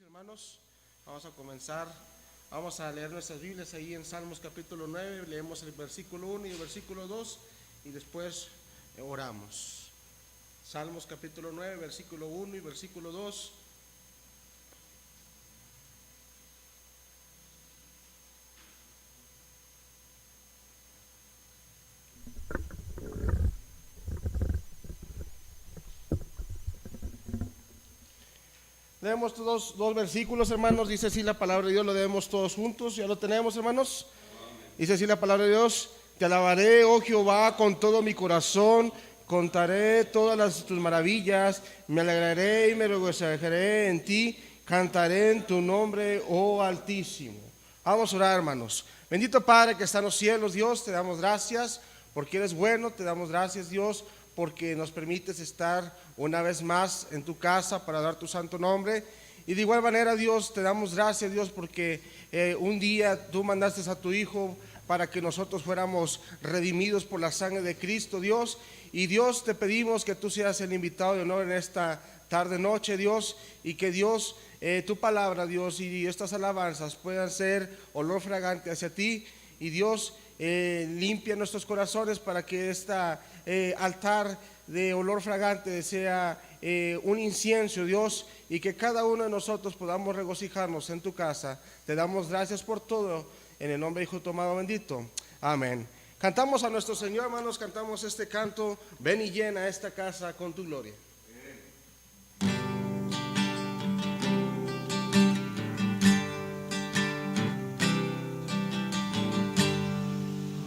Hermanos, vamos a comenzar, vamos a leer nuestras Biblias ahí en Salmos capítulo 9, leemos el versículo 1 y el versículo 2 y después oramos. Salmos capítulo 9, versículo 1 y versículo 2. Leemos dos versículos, hermanos. Dice así la palabra de Dios, lo leemos todos juntos. ¿Ya lo tenemos, hermanos? Dice así la palabra de Dios: te alabaré, oh Jehová, con todo mi corazón, contaré todas tus maravillas, me alegraré y me regocijaré en ti, cantaré en tu nombre, oh Altísimo. Vamos a orar, hermanos. Bendito Padre que está en los cielos, Dios, te damos gracias porque eres bueno, te damos gracias, Dios, porque nos permites estar una vez más en tu casa para dar tu santo nombre. Y de igual manera, Dios, te damos gracias, Dios, porque un día tú mandaste a tu Hijo para que nosotros fuéramos redimidos por la sangre de Cristo, Dios. Y Dios, te pedimos que tú seas el invitado de honor en esta tarde noche, Dios, y que Dios, tu palabra, Dios, y estas alabanzas puedan ser olor fragante hacia ti. Y Dios, limpia nuestros corazones para que altar de olor fragante sea un incienso, Dios, y que cada uno de nosotros podamos regocijarnos en tu casa. Te damos gracias por todo, en el nombre de Hijo tu amado bendito. Amén. Cantamos a nuestro Señor, hermanos, cantamos este canto: ven y llena esta casa con tu gloria.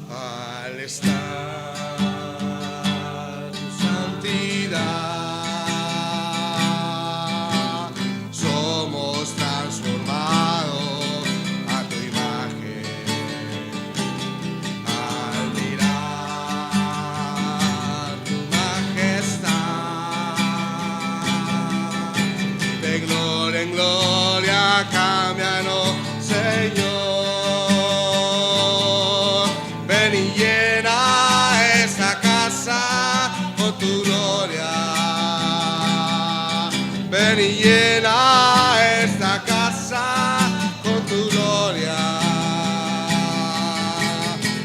Al estar tu santidad, somos transformados a tu imagen. Al mirar tu majestad, de gloria en gloria, cámbianos, Señor. Ven y llena esta casa con tu gloria. Ven y llena esta casa con tu gloria.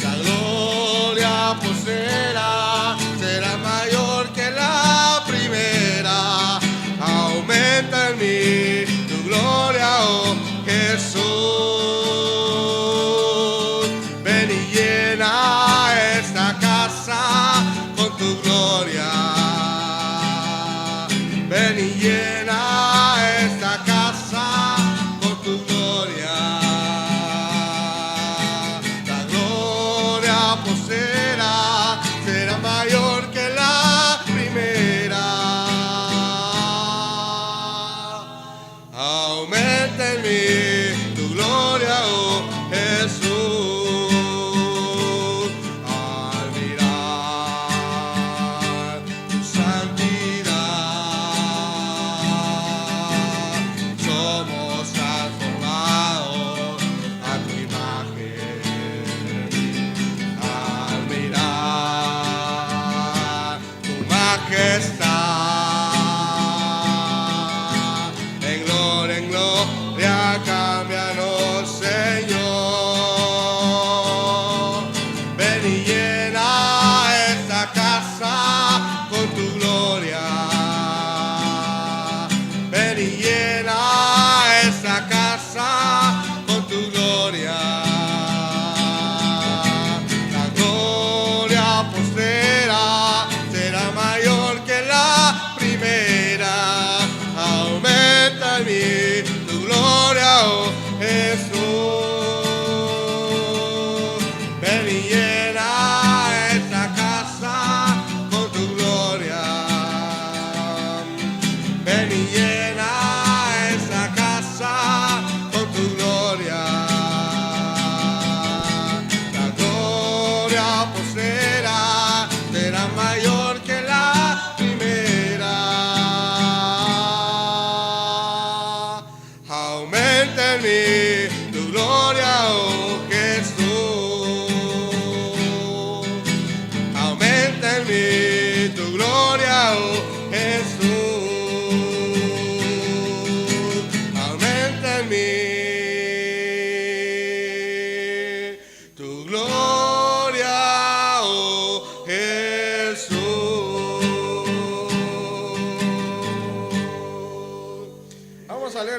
La gloria postrera será mayor que la primera. Aumenta en mí tu gloria, oh Jesús.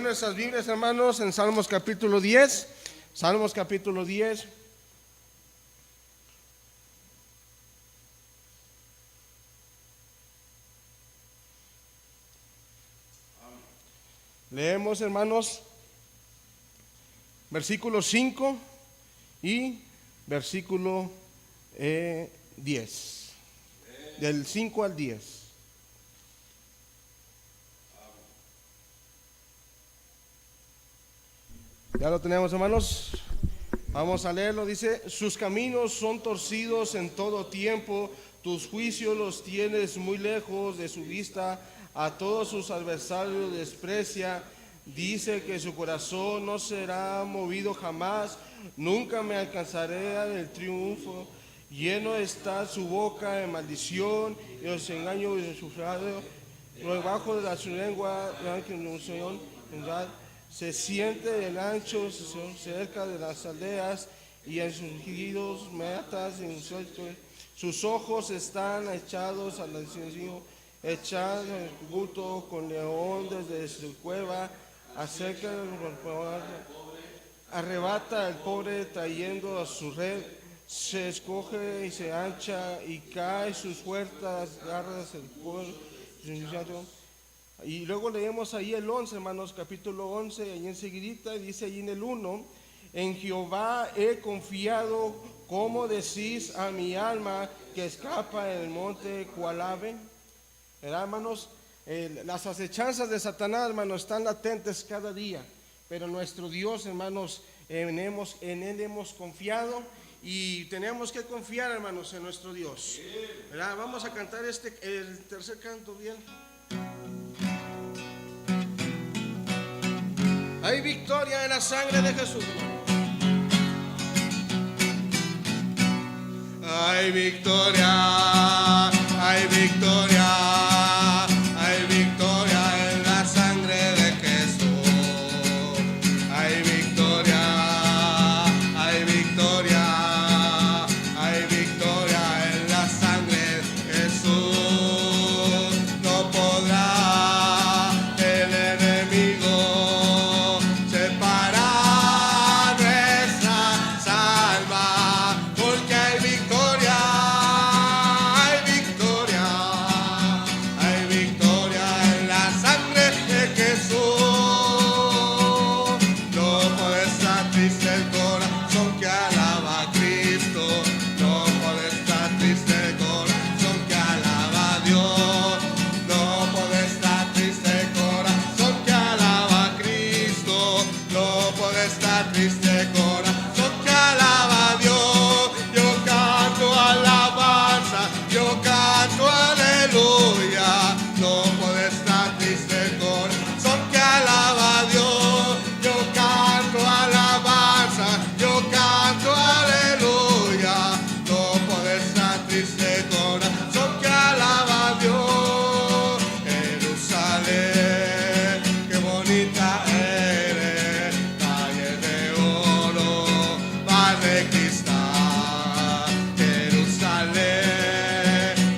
nuestras Biblias, hermanos, en Salmos capítulo 10. Salmos capítulo 10. Leemos, hermanos, versículo 5 y versículo 10. Del 5 al 10. Ya lo tenemos, hermanos. Vamos a leerlo. Dice: sus caminos son torcidos en todo tiempo, tus juicios los tienes muy lejos de su vista. A todos sus adversarios desprecia. Dice que su corazón no será movido jamás. Nunca me alcanzaré del triunfo. Lleno está su boca de maldición y los engaños de su fraude. Debajo de su lengua se siente el ancho cerca de las aldeas, y en sus giros metas sus ojos están echados al descenso, echados en culto con león desde su cueva, acerca del arrebata al pobre trayendo a su red, se escoge y se ancha y cae sus fuertes garras el pueblo. Y luego leemos ahí el 11, hermanos, capítulo 11, ahí enseguidita, dice ahí en el 1: en Jehová he confiado, como decís a mi alma, que escapa en el monte cual ave. ¿Verdad, hermanos? Las acechanzas de Satanás, hermanos, están latentes cada día, pero nuestro Dios, hermanos, en Él hemos confiado, y tenemos que confiar, hermanos, en nuestro Dios. ¿Verdad? Vamos a cantar el tercer canto bien. Hay victoria en la sangre de Jesús, hermano. Hay victoria, hay victoria, hay victoria en la sangre de Jesús. Hay victoria, hay victoria, hay victoria en la sangre de Jesús. No podrá el enemigo separar nuestra alma, porque hay victoria, hay victoria, hay victoria en la sangre de Jesús. No puede estar triste el corazón que alaba a Cristo, no puede estar triste el corazón que alaba a Dios, no puede estar triste el corazón que alaba a Cristo, no puede estar triste el corazón que alaba a Dios. Yo canto alabanza, yo canto aleluya. No puede estar triste el corazón que alaba a Dios. Yo canto alabanza, yo canto aleluya. No puede estar triste el corazón que alaba a Dios. Jerusalén, qué bonita eres, calle de oro, mar de cristal. Jerusalén,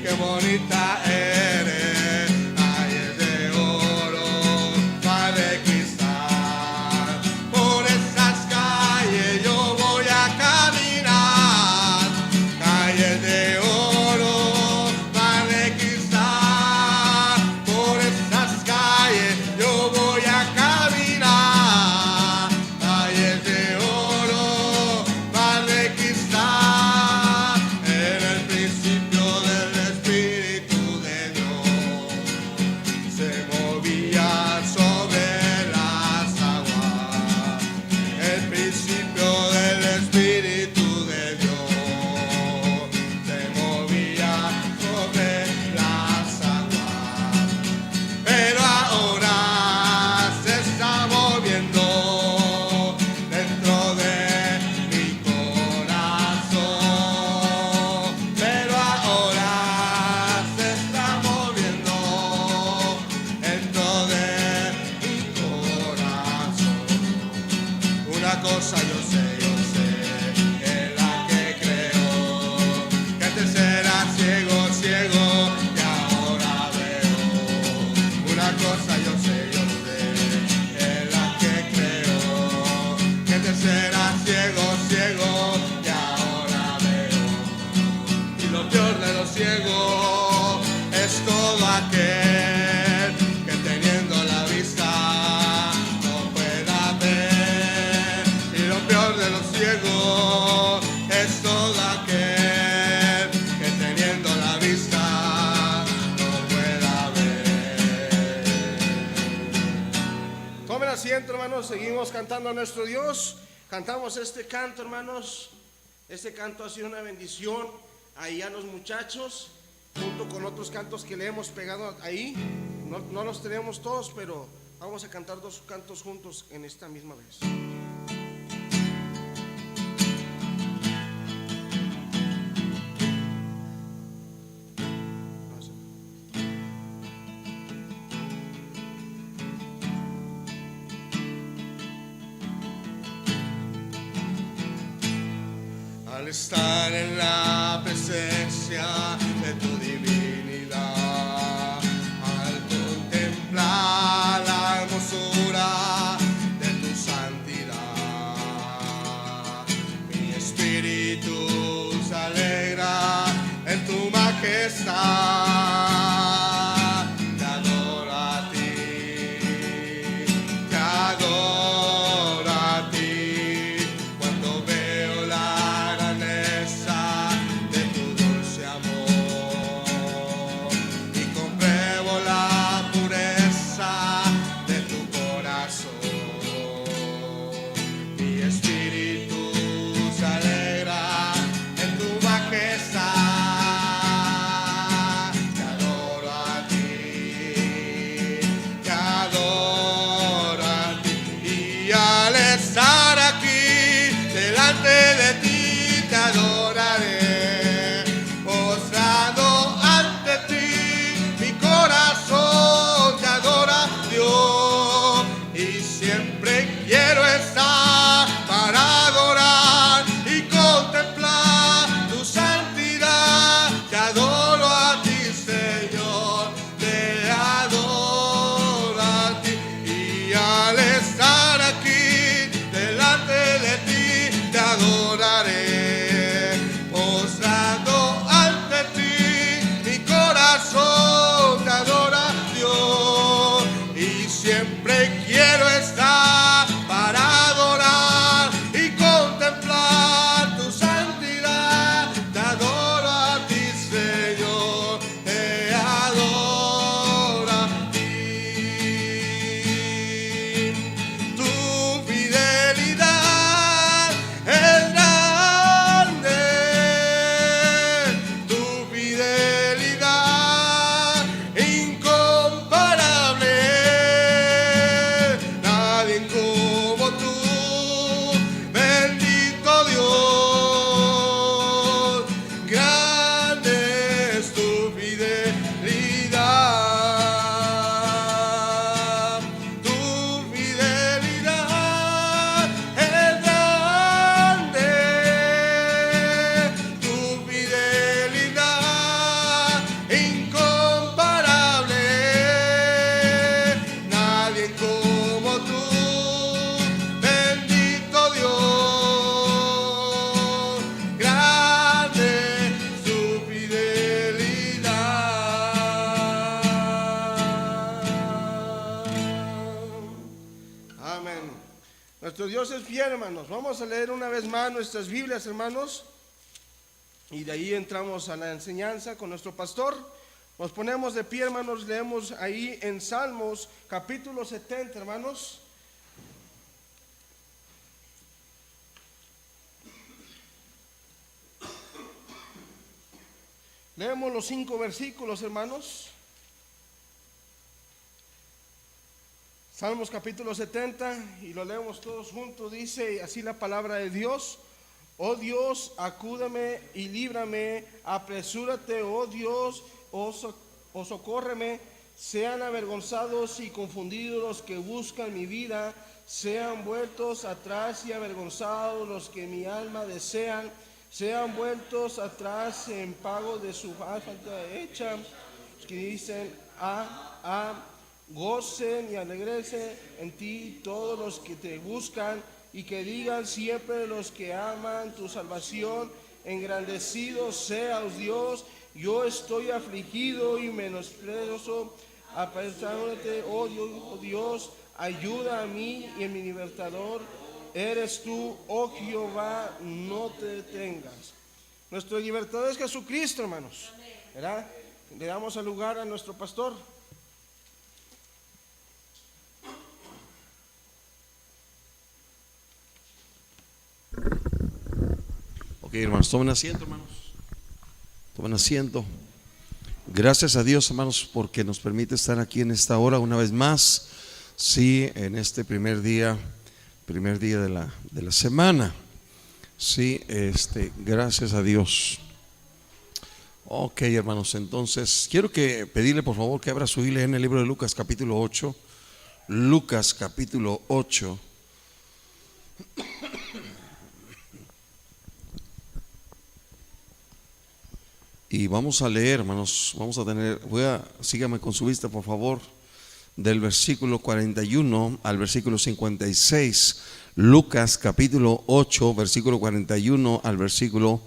qué bonita eres, calle de oro, mar de cristal. Por esas calles yo voy a caminar, calles de oro, mar de cristal. Por esas calles yo voy a caminar, calles de oro, mar de cristal. En el principio del Espíritu de Dios se movía sobre las aguas. El principio del Espíritu de Dios se movía sobre las aguas. Pero ahora se está moviendo dentro de mi corazón. Pero ahora se está moviendo dentro de mi corazón. Una cosa yo sé, en la que creo, que antes era ciego, ciego, y ahora veo. Una cosa yo sé, en la ciego es todo aquel que teniendo la vista no pueda ver. Tomen asiento, hermanos, seguimos cantando a nuestro Dios. Cantamos este canto, hermanos. Este canto ha sido una bendición ahí a los muchachos, junto con otros cantos que le hemos pegado ahí. No los tenemos todos, pero vamos a cantar dos cantos juntos en esta misma vez. Al estar en la presencia de tu divinidad, al contemplar la hermosura de tu santidad, mi espíritu se alegra en tu majestad. Te adoro a ti, te adoro a ti, cuando veo la grandeza de tu dulce amor y compruebo la pureza de tu corazón. Mi espíritu se alegra en tu majestad. Te adoro a ti, te adoro a ti, y al estar aquí delante de ti te adoraré, postrado ante ti, mi corazón te adora, Dios, y siempre quiero estar para adorar y contemplar tu santidad. Te adoro a ti, Señor, te adoro a ti, y al estar aquí delante de ti te adoraré, postrado ante ti, mi corazón te adora, Dios, y siempre quiero estar para adorar y contemplar tu santidad. Te adoro a ti, Señor, te adoro a ti. Tu fidelidad es grande, tu fidelidad incomparable. Nadie como tú, bendito Dios. Grande es tu fidelidad. Tu fidelidad es grande, tu fidelidad incomparable. Nadie como tú, bendito Dios. Grande su fidelidad. Amén. Nuestro Dios es fiel, hermanos. Vamos a leer una vez más nuestras Biblias, hermanos, y de ahí entramos a la enseñanza con nuestro pastor. Nos ponemos de pie, hermanos, leemos ahí en Salmos capítulo 70, hermanos. Leemos los 5 versículos, hermanos. Salmos capítulo 70, y lo leemos todos juntos. Dice así la palabra de Dios: oh Dios, acúdame y líbrame, apresúrate, oh Dios, oh socórreme. Sean avergonzados y confundidos los que buscan mi vida, sean vueltos atrás y avergonzados los que mi alma desean, sean vueltos atrás en pago de su falta hecha, los que dicen gocen y alegresen en ti todos los que te buscan, y que digan siempre los que aman tu salvación, engrandecido seas Dios. Yo estoy afligido y menosprecio, apartándote, oh Dios, ayuda a mí y a mi libertador. eres tú, oh Jehová, no te detengas. Nuestro libertador es Jesucristo, hermanos, ¿verdad? Le damos el lugar a nuestro pastor. Ok, hermanos, tomen asiento, hermanos. Tomen asiento. Gracias a Dios, hermanos, porque nos permite estar aquí en esta hora una vez más. Sí, en este primer día de la semana. Sí, gracias a Dios. Ok, hermanos, entonces quiero pedirle por favor que abra su Biblia en el libro de Lucas capítulo 8. Lucas capítulo 8. Y vamos a leer, hermanos, sígame con su vista, por favor, del versículo 41 al versículo 56. Lucas capítulo 8, versículo 41 al versículo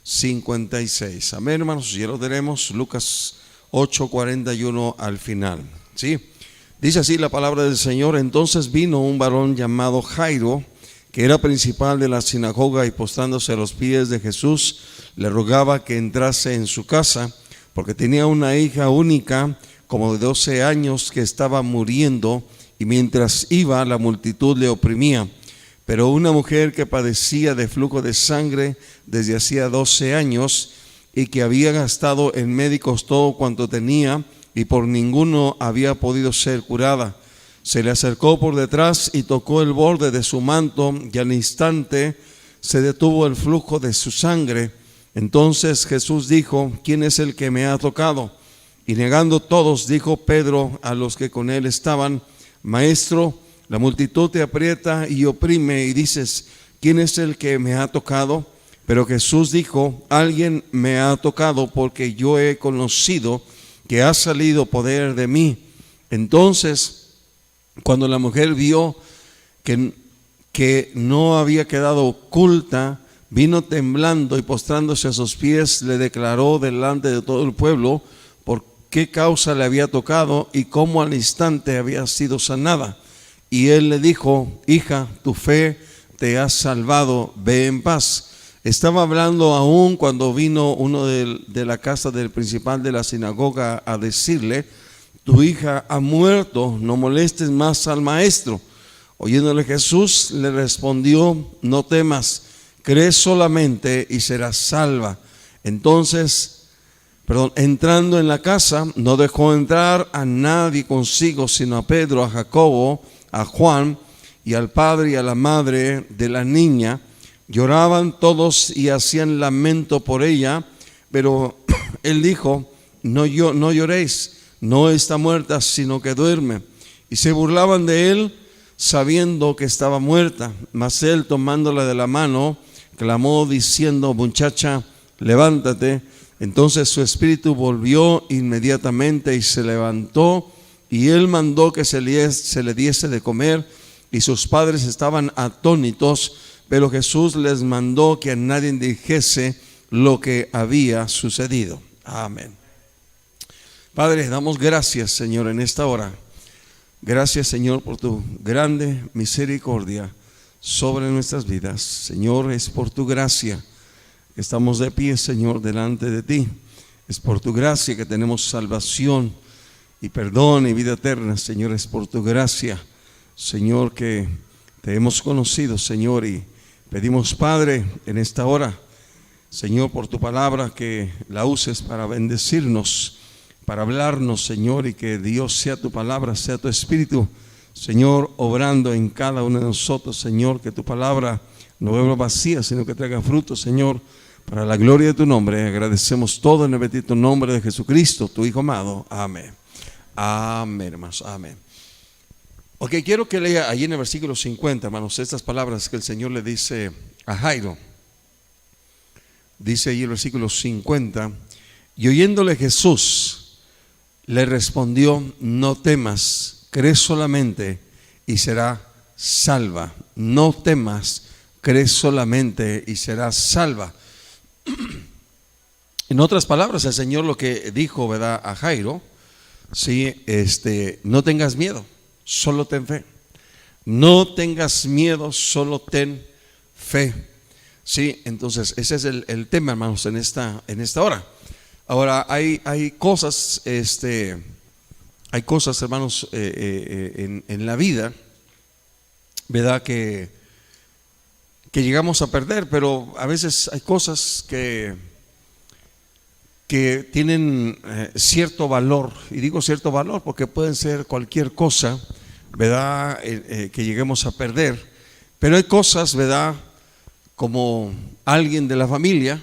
56. Amén, hermanos, ya lo tenemos. Lucas 8, 41 al final. ¿Sí? Dice así la palabra del Señor: entonces vino un varón llamado Jairo, que era principal de la sinagoga, y postrándose a los pies de Jesús, le rogaba que entrase en su casa, porque tenía una hija única, como de 12 años, que estaba muriendo, y mientras iba, la multitud le oprimía. Pero una mujer que padecía de flujo de sangre desde hacía 12 años, y que había gastado en médicos todo cuanto tenía, y por ninguno había podido ser curada, se le acercó por detrás y tocó el borde de su manto, y al instante se detuvo el flujo de su sangre. Entonces Jesús dijo: ¿quién es el que me ha tocado? Y negando todos, dijo Pedro a los que con él estaban: Maestro, la multitud te aprieta y oprime, y dices: ¿quién es el que me ha tocado? Pero Jesús dijo: alguien me ha tocado, porque yo he conocido que ha salido poder de mí. Entonces, cuando la mujer vio que no había quedado oculta, vino temblando y postrándose a sus pies, le declaró delante de todo el pueblo por qué causa le había tocado y cómo al instante había sido sanada. Y él le dijo: hija, tu fe te ha salvado, ve en paz. Estaba hablando aún cuando vino uno de la casa del principal de la sinagoga a decirle: tu hija ha muerto, no molestes más al maestro. Oyéndole Jesús, le respondió: no temas, cree solamente y serás salva. Entonces, entrando en la casa, no dejó entrar a nadie consigo, sino a Pedro, a Jacobo, a Juan y al padre y a la madre de la niña. Lloraban todos y hacían lamento por ella, pero él dijo: no lloréis, no está muerta, sino que duerme. Y se burlaban de él, sabiendo que estaba muerta. Mas él, tomándola de la mano, clamó diciendo: muchacha, levántate. Entonces su espíritu volvió inmediatamente y se levantó, y él mandó que se le diese de comer, y sus padres estaban atónitos, pero Jesús les mandó que a nadie dijese lo que había sucedido. Amén. Padre, damos gracias, Señor, en esta hora. Gracias, Señor, por tu grande misericordia sobre nuestras vidas. Señor, es por tu gracia que estamos de pie, Señor, delante de ti. Es por tu gracia que tenemos salvación y perdón y vida eterna. Señor, es por tu gracia, Señor, que te hemos conocido, Señor, y pedimos, Padre, en esta hora, Señor, por tu palabra, que la uses para bendecirnos, para hablarnos, Señor, y que Dios sea tu palabra, sea tu espíritu, Señor, obrando en cada uno de nosotros, Señor, que tu palabra no vuelva vacía, sino que traiga fruto, Señor, para la gloria de tu nombre. Agradecemos todo en el bendito nombre de Jesucristo, tu Hijo amado. Amén. Amén, hermanos. Amén. Ok, quiero que lea allí en el versículo 50, hermanos, estas palabras que el Señor le dice a Jairo. Dice allí el versículo 50: y oyéndole Jesús, le respondió: no temas, cree solamente y será salva. No temas, cree solamente y serás salva. En otras palabras, el Señor lo que dijo, ¿verdad?, a Jairo: sí, no tengas miedo, solo ten fe. No tengas miedo, solo ten fe. Sí, entonces ese es el tema, hermanos, en esta hora. Ahora hay cosas, hermanos, en la vida, ¿verdad? Que llegamos a perder, pero a veces hay cosas que tienen cierto valor, y digo cierto valor porque pueden ser cualquier cosa, ¿verdad? Que lleguemos a perder, pero hay cosas, ¿verdad? Como alguien de la familia,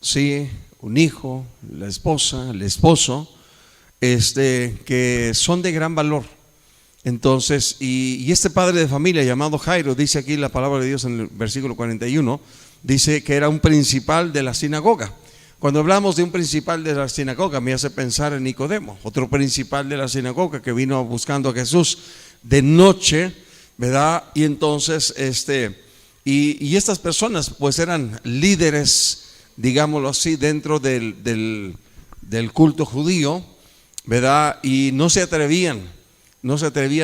sí, un hijo, la esposa, el esposo, que son de gran valor. Entonces, y este padre de familia llamado Jairo, dice aquí la palabra de Dios en el versículo 41, dice que era un principal de la sinagoga. Cuando hablamos de un principal de la sinagoga, me hace pensar en Nicodemo, otro principal de la sinagoga que vino buscando a Jesús de noche, ¿verdad? Y entonces, y estas personas pues eran líderes, digámoslo así, dentro del culto judío, ¿verdad? Y no se atrevían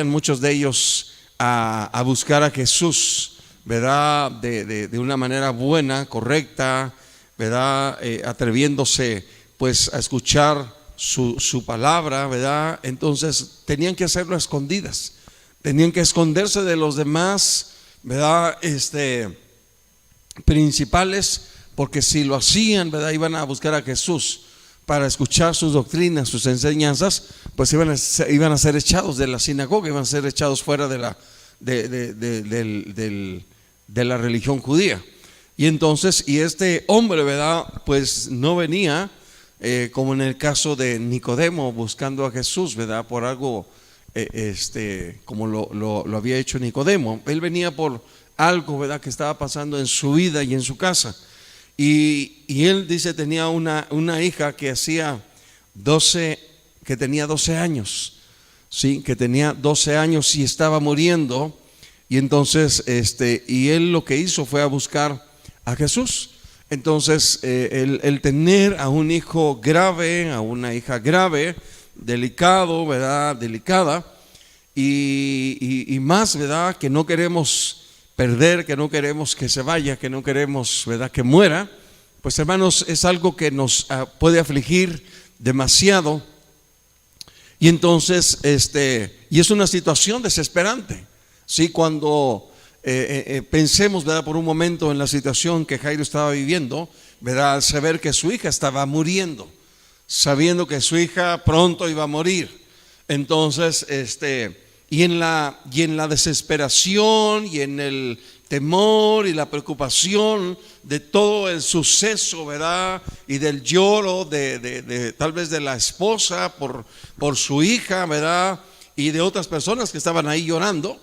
muchos de ellos a buscar a Jesús, ¿verdad? De una manera buena, correcta, ¿verdad? Atreviéndose pues a escuchar su palabra, ¿verdad? Entonces tenían que hacerlo a escondidas, tenían que esconderse de los demás, ¿verdad? Principales, porque si lo hacían, ¿verdad? Iban a buscar a Jesús para escuchar sus doctrinas, sus enseñanzas, pues iban a ser echados de la sinagoga, iban a ser echados fuera de la religión judía. Y entonces, este hombre, ¿verdad? Pues no venía como en el caso de Nicodemo buscando a Jesús, ¿verdad? Por algo como lo había hecho Nicodemo. Él venía por algo, ¿verdad? Que estaba pasando en su vida y en su casa. Y él dice tenía una hija que tenía 12 años, ¿sí? Que tenía 12 años y estaba muriendo. Y entonces, y él lo que hizo fue a buscar a Jesús. Entonces, el tener a un hijo grave, a una hija grave, delicado, ¿verdad? Delicada, y más, ¿verdad? Que no queremos perder, que no queremos que se vaya, que no queremos, ¿verdad? Que muera, pues hermanos, es algo que nos puede afligir demasiado. Y entonces, y es una situación desesperante, ¿sí? Cuando pensemos, ¿verdad? Por un momento en la situación que Jairo estaba viviendo, ¿verdad? Al saber que su hija estaba muriendo, sabiendo que su hija pronto iba a morir. Entonces, y en la desesperación y en el temor y la preocupación de todo el suceso, ¿verdad? Y del lloro de tal vez de la esposa por su hija, ¿verdad? Y de otras personas que estaban ahí llorando.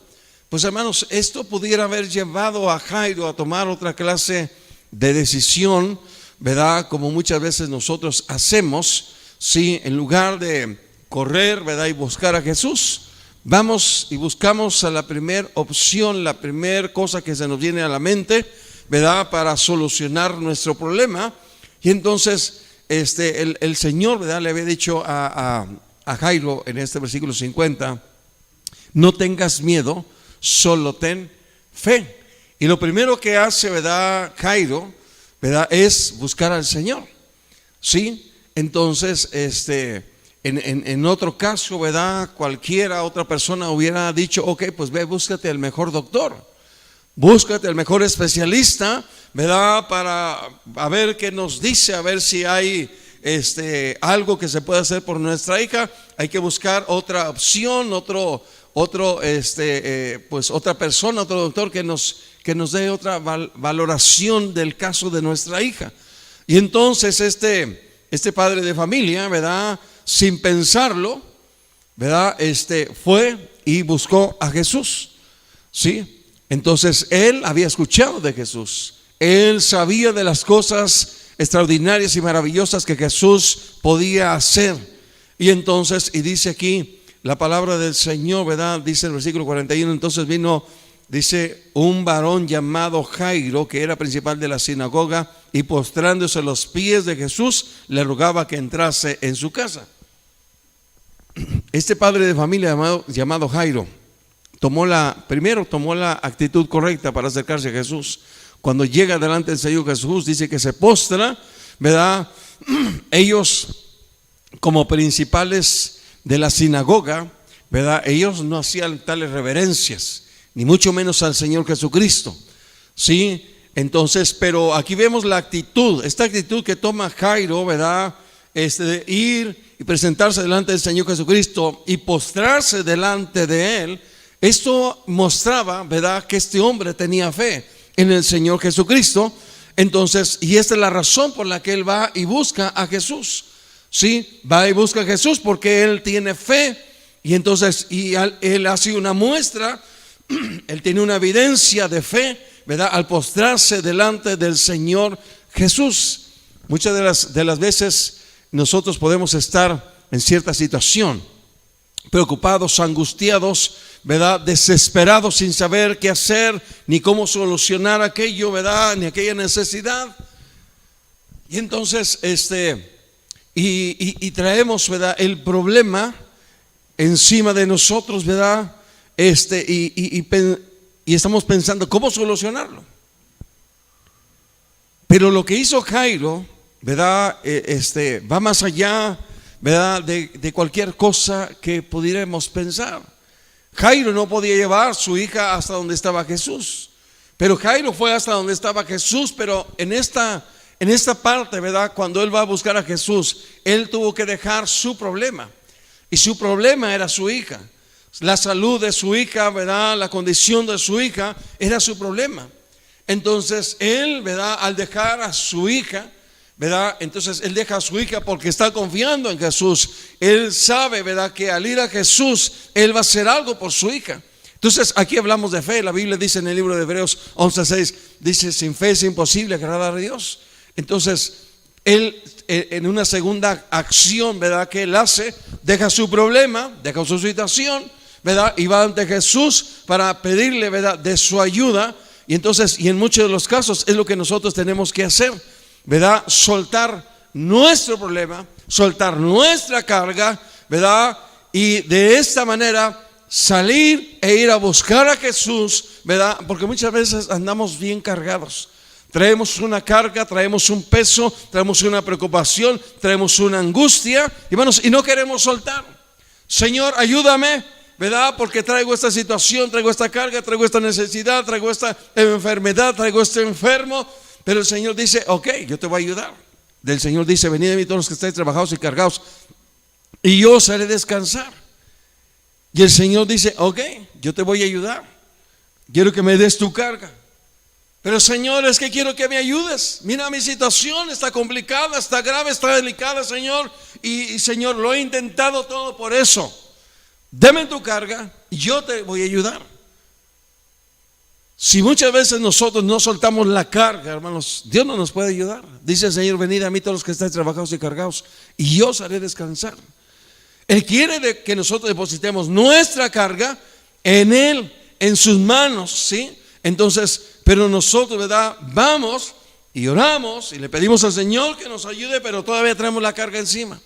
Pues hermanos, esto pudiera haber llevado a Jairo a tomar otra clase de decisión, ¿verdad? Como muchas veces nosotros hacemos, ¿sí? En lugar de correr, ¿verdad? Y buscar a Jesús, vamos y buscamos a la primera opción, la primera cosa que se nos viene a la mente, ¿verdad? Para solucionar nuestro problema. Y entonces, el Señor, ¿verdad? Le había dicho a Jairo en este versículo 50, no tengas miedo, solo ten fe. Y lo primero que hace, ¿verdad? Jairo, ¿verdad? Es buscar al Señor, ¿sí? Entonces, en otro caso, ¿verdad? Cualquiera otra persona hubiera dicho, ok, pues ve, búscate el mejor doctor, búscate el mejor especialista, ¿verdad? Para a ver qué nos dice, a ver si hay algo que se puede hacer por nuestra hija. Hay que buscar otra opción, pues otra persona, otro doctor que nos dé otra valoración del caso de nuestra hija. Y entonces este padre de familia, ¿verdad? Sin pensarlo, ¿verdad? Fue y buscó a Jesús, ¿sí? Entonces él había escuchado de Jesús, él sabía de las cosas extraordinarias y maravillosas que Jesús podía hacer. Y entonces, y dice aquí la palabra del Señor, ¿verdad? Dice el versículo 41, entonces vino, dice, un varón llamado Jairo, que era principal de la sinagoga, y postrándose a los pies de Jesús, le rogaba que entrase en su casa. Este padre de familia llamado Jairo, primero tomó la actitud correcta para acercarse a Jesús. Cuando llega delante del Señor Jesús, dice que se postra, ¿verdad? Ellos, como principales de la sinagoga, ¿verdad? Ellos no hacían tales reverencias, ni mucho menos al Señor Jesucristo, ¿sí? Entonces, pero aquí vemos la actitud, esta actitud que toma Jairo, ¿verdad? De ir y presentarse delante del Señor Jesucristo y postrarse delante de Él. Esto mostraba, ¿verdad?, que este hombre tenía fe en el Señor Jesucristo. Entonces, y esta es la razón por la que él va y busca a Jesús. Sí, va y busca a Jesús porque él tiene fe. Y entonces, él hace una muestra, él tiene una evidencia de fe, ¿verdad?, al postrarse delante del Señor Jesús. Muchas de las veces nosotros podemos estar en cierta situación, preocupados, angustiados, ¿verdad?, desesperados, sin saber qué hacer, ni cómo solucionar aquello, ¿verdad?, ni aquella necesidad. Y entonces, y traemos, ¿verdad?, el problema encima de nosotros, ¿verdad?, y estamos pensando cómo solucionarlo. Pero lo que hizo Jairo, ¿verdad?, va más allá, ¿verdad?, de cualquier cosa que pudiéramos pensar. Jairo no podía llevar a su hija hasta donde estaba Jesús, pero Jairo fue hasta donde estaba Jesús. Pero en esta parte, ¿verdad?, cuando él va a buscar a Jesús, él tuvo que dejar su problema, y su problema era su hija. La salud de su hija, ¿verdad?, la condición de su hija era su problema. Entonces él, ¿verdad?, al dejar a su hija, ¿verdad?, entonces él deja a su hija porque está confiando en Jesús. Él sabe, ¿verdad?, que al ir a Jesús, él va a hacer algo por su hija. Entonces aquí hablamos de fe. La Biblia dice en el libro de Hebreos 11:6, dice: sin fe es imposible agradar a Dios. Entonces él, en una segunda acción, ¿verdad?, que él hace, deja su problema, deja su situación, ¿verdad?, y va ante Jesús para pedirle, ¿verdad?, de su ayuda. Y entonces, y en muchos de los casos es lo que nosotros tenemos que hacer, ¿verdad?, soltar nuestro problema, soltar nuestra carga, ¿verdad?, y de esta manera salir e ir a buscar a Jesús, ¿verdad?, porque muchas veces andamos bien cargados. Traemos una carga, traemos un peso, traemos una preocupación, traemos una angustia, hermanos, y no queremos soltar. Señor, ayúdame, ¿verdad?, porque traigo esta situación, traigo esta carga, traigo esta necesidad, traigo esta enfermedad, traigo este enfermo. Pero el Señor dice: ok, yo te voy a ayudar. El Señor dice: venid a mí todos los que estáis trabajados y cargados, y yo os haré descansar. Y el Señor dice: ok, yo te voy a ayudar. Quiero que me des tu carga. Pero Señor, es que quiero que me ayudes. Mira, mi situación está complicada, está grave, está delicada, Señor. Y Señor, lo he intentado todo por eso. Deme tu carga y yo te voy a ayudar. Si muchas veces nosotros no soltamos la carga, hermanos, Dios no nos puede ayudar. Dice el Señor: venid a mí todos los que estáis trabajados y cargados, y yo os haré descansar. Él quiere que nosotros depositemos nuestra carga en Él, en sus manos, ¿sí? Entonces, pero nosotros, ¿verdad?, vamos y oramos y le pedimos al Señor que nos ayude, pero todavía traemos la carga encima,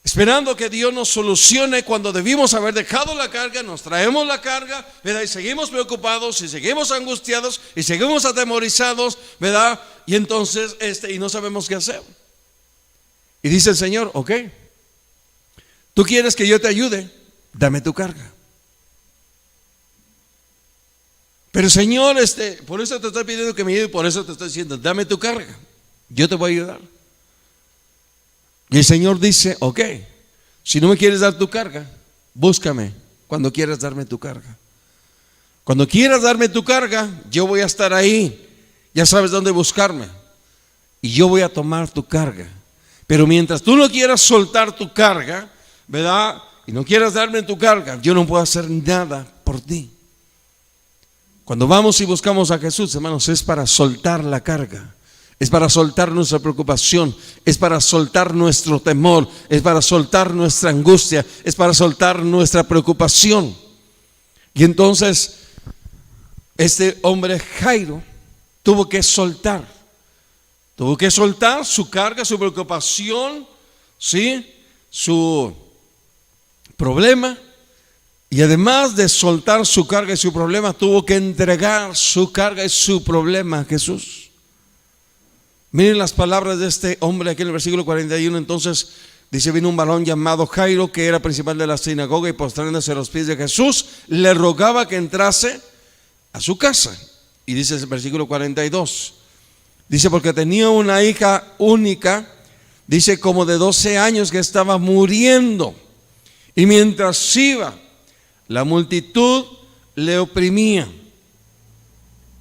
esperando que Dios nos solucione cuando debimos haber dejado la carga. Nos traemos la carga, ¿verdad?, y seguimos preocupados, y seguimos angustiados, y seguimos atemorizados, ¿verdad?, y entonces y no sabemos qué hacer. Y dice el Señor: ok, tú quieres que yo te ayude, dame tu carga. Pero Señor, por eso te estoy pidiendo que me ayude, por eso te estoy diciendo: dame tu carga, yo te voy a ayudar. Y el Señor dice: ok, si no me quieres dar tu carga, búscame cuando quieras darme tu carga. Cuando quieras darme tu carga, yo voy a estar ahí. Ya sabes dónde buscarme, y yo voy a tomar tu carga. Pero mientras tú no quieras soltar tu carga, ¿verdad?, y no quieras darme tu carga, yo no puedo hacer nada por ti. Cuando vamos y buscamos a Jesús, hermanos, es para soltar la carga, es para soltar nuestra preocupación, es para soltar nuestro temor, es para soltar nuestra angustia, es para soltar nuestra preocupación. Y entonces este hombre Jairo tuvo que soltar su carga, su preocupación, ¿sí?, su problema. Y además de soltar su carga y su problema, tuvo que entregar su carga y su problema a Jesús. Miren las palabras de este hombre aquí en el versículo 41. Entonces dice: vino un varón llamado Jairo, que era principal de la sinagoga, y postrándose a los pies de Jesús, le rogaba que entrase a su casa. Y dice el versículo 42, dice: porque tenía una hija única, dice, como de 12 años, que estaba muriendo. Y mientras iba, la multitud le oprimía.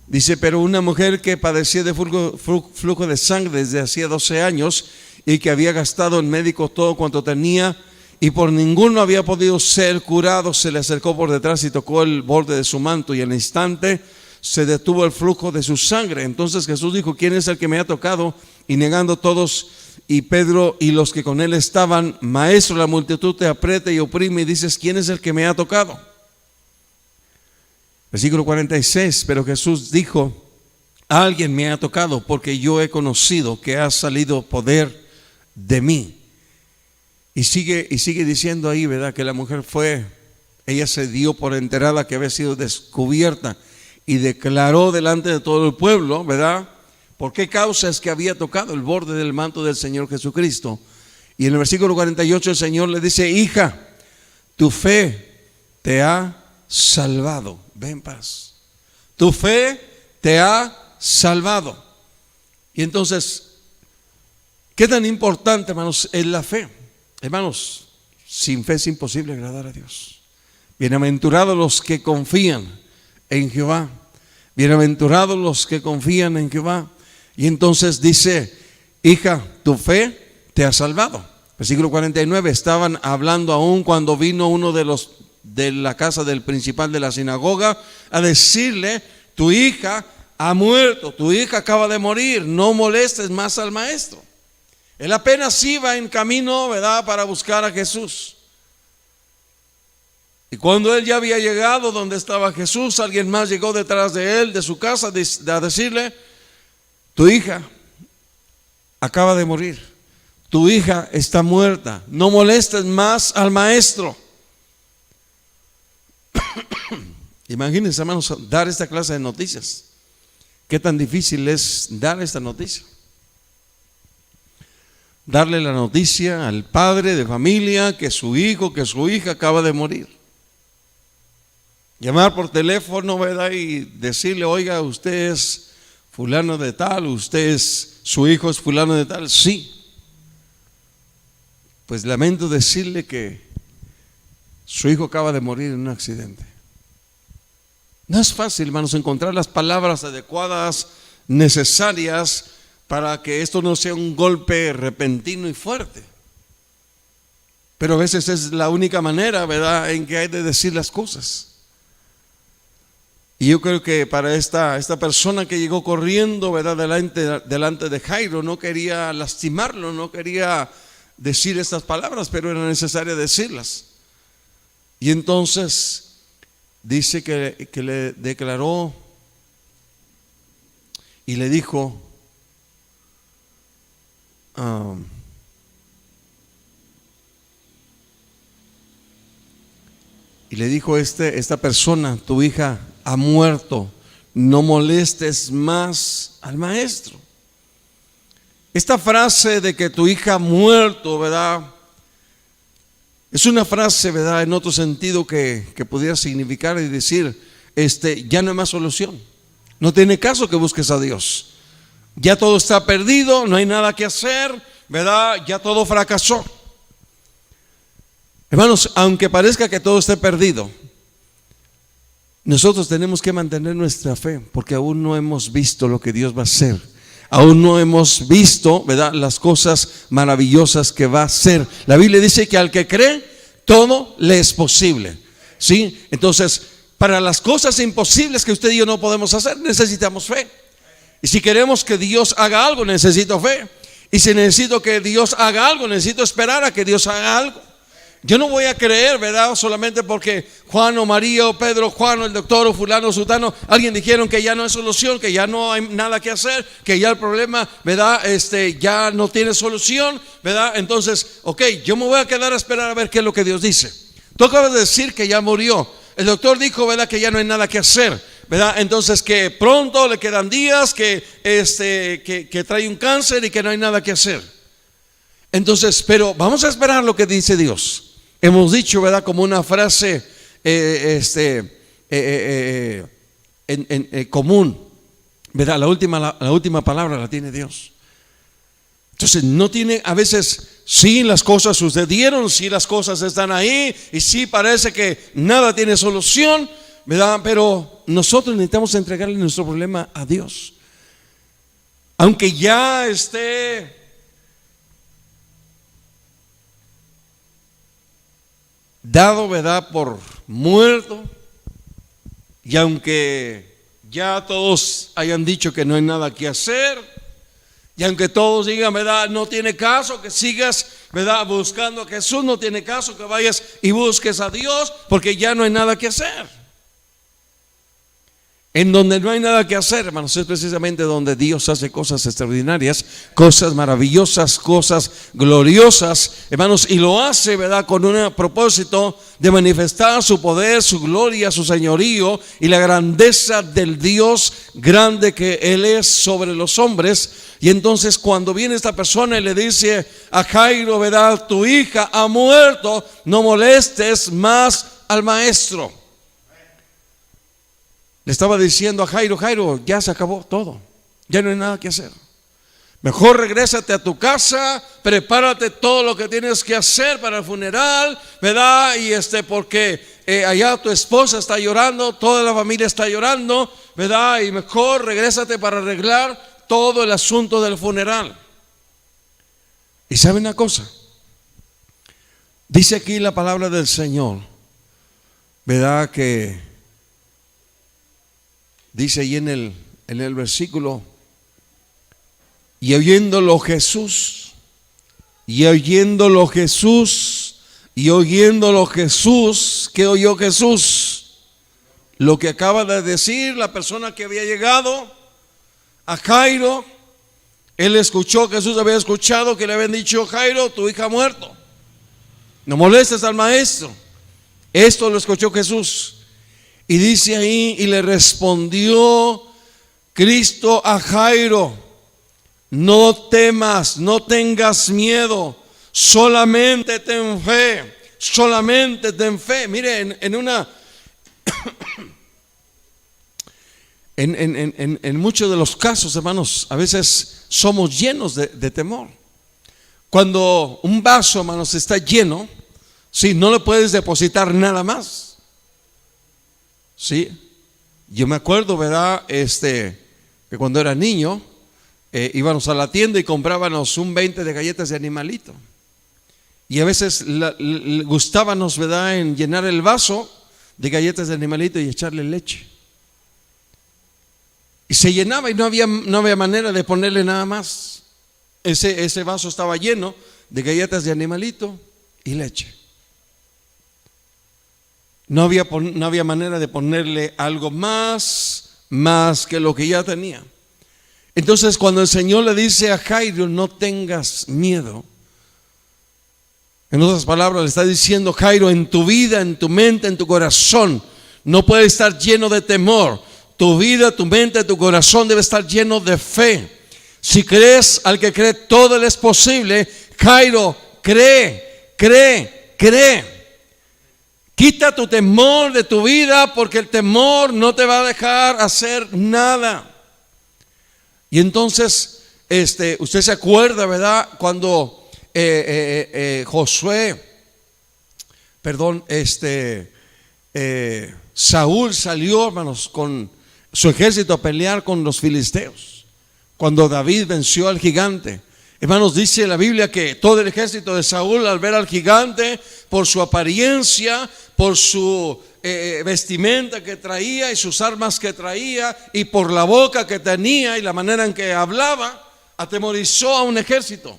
Dice: pero una mujer que padecía de flujo de sangre desde hacía 12 años y que había gastado en médicos todo cuanto tenía y por ninguno había podido ser curado, se le acercó por detrás y tocó el borde de su manto, y al instante se detuvo el flujo de su sangre. Entonces Jesús dijo: ¿quién es el que me ha tocado? Y negando todos, y Pedro y los que con él estaban: Maestro, la multitud te aprieta y oprime, y dices: ¿quién es el que me ha tocado? Versículo 46, pero Jesús dijo: alguien me ha tocado, porque yo he conocido que ha salido poder de mí. Y sigue diciendo ahí, ¿verdad? Que la mujer ella se dio por enterada que había sido descubierta y declaró delante de todo el pueblo, ¿verdad? ¿Por qué causa es que había tocado el borde del manto del Señor Jesucristo? Y en el versículo 48 el Señor le dice: hija, tu fe te ha salvado, ve en paz. Tu fe te ha salvado. Y entonces, ¿qué tan importante, hermanos, es la fe? Hermanos, sin fe es imposible agradar a Dios. Bienaventurados los que confían en Jehová. Bienaventurados los que confían en Jehová. Y entonces dice: hija, tu fe te ha salvado. Versículo 49, estaban hablando aún cuando vino uno de la casa del principal de la sinagoga a decirle: tu hija ha muerto, tu hija acaba de morir, no molestes más al maestro. Él apenas iba en camino, ¿verdad?, para buscar a Jesús. Y cuando él ya había llegado donde estaba Jesús, alguien más llegó detrás de él, de su casa, a decirle: tu hija acaba de morir, tu hija está muerta, no molestes más al maestro. Imagínense, hermanos, dar esta clase de noticias. Qué tan difícil es dar esta noticia. Darle la noticia al padre de familia que su hijo, que su hija acaba de morir. Llamar por teléfono, ¿verdad?, y decirle: oiga, usted es fulano de tal, su hijo es fulano de tal. Sí. Pues lamento decirle que su hijo acaba de morir en un accidente. No es fácil, hermanos, encontrar las palabras adecuadas, necesarias, para que esto no sea un golpe repentino y fuerte. Pero a veces es la única manera, ¿verdad?, en que hay de decir las cosas. Y yo creo que para esta persona que llegó corriendo, ¿verdad?, delante de Jairo, no quería lastimarlo, no quería decir estas palabras, pero era necesario decirlas. Y entonces dice que le declaró y le dijo: y le dijo esta persona: tu hija ha muerto, no molestes más al maestro. Esta frase de que tu hija ha muerto, ¿verdad?, es una frase, ¿verdad?, en otro sentido que pudiera significar y decir: ya no hay más solución, no tiene caso que busques a Dios, ya todo está perdido, no hay nada que hacer, ¿verdad?, ya todo fracasó. Hermanos, aunque parezca que todo esté perdido, nosotros tenemos que mantener nuestra fe, porque aún no hemos visto lo que Dios va a hacer. Aún no hemos visto, ¿verdad?, las cosas maravillosas que va a hacer. La Biblia dice que al que cree, todo le es posible. ¿Sí? Entonces, para las cosas imposibles que usted y yo no podemos hacer, necesitamos fe. Y si queremos que Dios haga algo, necesito fe. Y si necesito que Dios haga algo, necesito esperar a que Dios haga algo. Yo no voy a creer, ¿verdad?, solamente porque Juan o María o Pedro, Juan o el doctor o fulano o sutano, alguien dijeron que ya no hay solución, que ya no hay nada que hacer, que ya el problema, ¿verdad?, ya no tiene solución, ¿verdad? Entonces, ok, yo me voy a quedar a esperar a ver qué es lo que Dios dice. Tú acabas de decir que ya murió. El doctor dijo, ¿verdad?, que ya no hay nada que hacer, ¿verdad? Entonces que pronto le quedan días, que trae un cáncer y que no hay nada que hacer. Entonces, pero vamos a esperar lo que dice Dios. Hemos dicho, ¿verdad?, como una frase común, ¿verdad? La última palabra la tiene Dios. Entonces no tiene, a veces sí las cosas sucedieron, sí las cosas están ahí y sí parece que nada tiene solución, ¿verdad? Pero nosotros necesitamos entregarle nuestro problema a Dios. Aunque ya esté dado, ¿verdad?, por muerto, y aunque ya todos hayan dicho que no hay nada que hacer, y aunque todos digan, ¿verdad?, no tiene caso que sigas, ¿verdad?, buscando a Jesús, no tiene caso que vayas y busques a Dios, porque ya no hay nada que hacer. En donde no hay nada que hacer, hermanos, es precisamente donde Dios hace cosas extraordinarias, cosas maravillosas, cosas gloriosas, hermanos, y lo hace, ¿verdad?, con un propósito de manifestar su poder, su gloria, su señorío y la grandeza del Dios grande que Él es sobre los hombres. Y entonces cuando viene esta persona y le dice a Jairo, ¿verdad?, tu hija ha muerto, no molestes más al maestro. Le estaba diciendo a Jairo, Jairo, ya se acabó todo, ya no hay nada que hacer. Mejor regrésate a tu casa, prepárate todo lo que tienes que hacer para el funeral, ¿verdad? Y porque allá tu esposa está llorando, toda la familia está llorando, ¿verdad? Y mejor regrésate para arreglar todo el asunto del funeral. Y ¿sabe una cosa? Dice aquí la palabra del Señor, ¿verdad?, que dice ahí en el versículo, y oyéndolo Jesús, ¿qué oyó Jesús? Lo que acaba de decir la persona que había llegado a Jairo. Él escuchó, Jesús había escuchado que le habían dicho, Jairo, tu hija ha muerto, no molestes al maestro. Esto lo escuchó Jesús. Y dice ahí, y le respondió Cristo a Jairo, no temas, no tengas miedo, solamente ten fe, solamente ten fe. Mire, en muchos de los casos, hermanos, a veces somos llenos de temor. Cuando un vaso, hermanos, está lleno, sí, no le puedes depositar nada más. Sí, yo me acuerdo, ¿verdad?, que cuando era niño íbamos a la tienda y comprábamos un 20 de galletas de animalito. Y a veces gustábamos, ¿verdad?, en llenar el vaso de galletas de animalito y echarle leche. Y se llenaba y no había manera de ponerle nada más. Ese vaso estaba lleno de galletas de animalito y leche. No había manera de ponerle algo más que lo que ya tenía. Entonces cuando el Señor le dice a Jairo, no tengas miedo, en otras palabras le está diciendo, Jairo, en tu vida, en tu mente, en tu corazón, no puede estar lleno de temor. Tu vida, tu mente, tu corazón debe estar lleno de fe. Si crees al que cree, todo le es posible. Jairo, cree. Quita tu temor de tu vida, porque el temor no te va a dejar hacer nada. Y entonces, usted se acuerda, ¿verdad?, cuando Saúl salió, hermanos, con su ejército a pelear con los filisteos. Cuando David venció al gigante, hermanos, dice la Biblia que todo el ejército de Saúl, al ver al gigante, por su apariencia, por su vestimenta que traía y sus armas que traía, y por la boca que tenía y la manera en que hablaba, atemorizó a un ejército.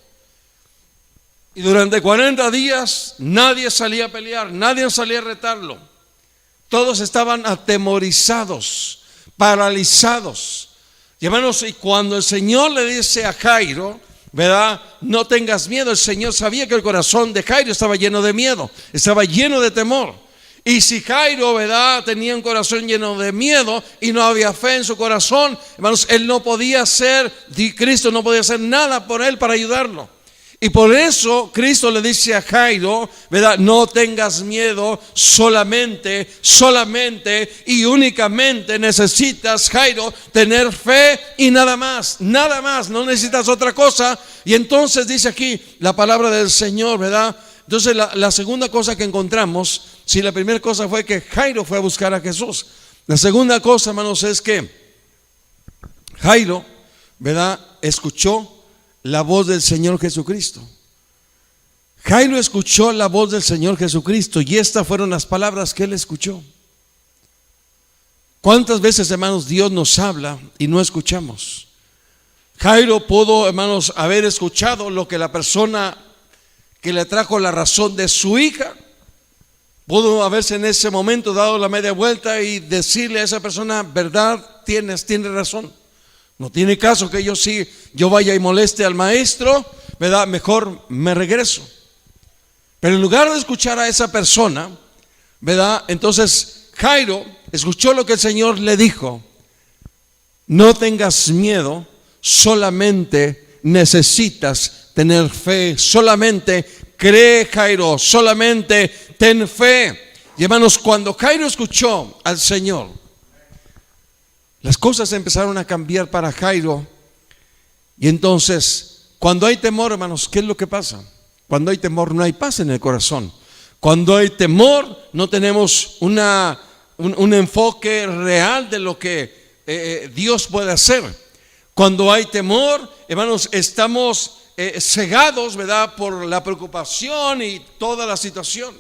Y durante 40 días nadie salía a pelear, nadie salía a retarlo. Todos estaban atemorizados, paralizados. Y hermanos, y cuando el Señor le dice a Jairo, ¿verdad? No tengas miedo. El Señor sabía que el corazón de Jairo estaba lleno de miedo, estaba lleno de temor. Y si Jairo, ¿verdad?, tenía un corazón lleno de miedo y no había fe en su corazón, hermanos, él no podía hacer, Cristo no podía hacer nada por él para ayudarlo. Y por eso Cristo le dice a Jairo, ¿verdad?, no tengas miedo, solamente y únicamente necesitas, Jairo, tener fe y nada más, no necesitas otra cosa. Y entonces dice aquí la palabra del Señor, ¿verdad? Entonces la segunda cosa que encontramos, si la primera cosa fue que Jairo fue a buscar a Jesús, la segunda cosa, hermanos, es que Jairo, ¿verdad?, escuchó la voz del Señor Jesucristo. Jairo escuchó la voz del Señor Jesucristo y estas fueron las palabras que él escuchó. ¿Cuántas veces, hermanos, Dios nos habla y no escuchamos? Jairo pudo, hermanos, haber escuchado lo que la persona que le trajo la razón de su hija, pudo haberse en ese momento dado la media vuelta y decirle a esa persona, verdad, tienes razón. No tiene caso que yo vaya y moleste al maestro, ¿verdad? Mejor me regreso. Pero en lugar de escuchar a esa persona, ¿verdad?, entonces Jairo escuchó lo que el Señor le dijo. No tengas miedo, solamente necesitas tener fe. Solamente cree, Jairo, solamente ten fe. Y hermanos, cuando Jairo escuchó al Señor, las cosas empezaron a cambiar para Jairo. Y entonces, cuando hay temor, hermanos, ¿qué es lo que pasa? Cuando hay temor no hay paz en el corazón. Cuando hay temor no tenemos un enfoque real de lo que Dios puede hacer. Cuando hay temor, hermanos, estamos cegados, ¿verdad?, por la preocupación y toda la situación.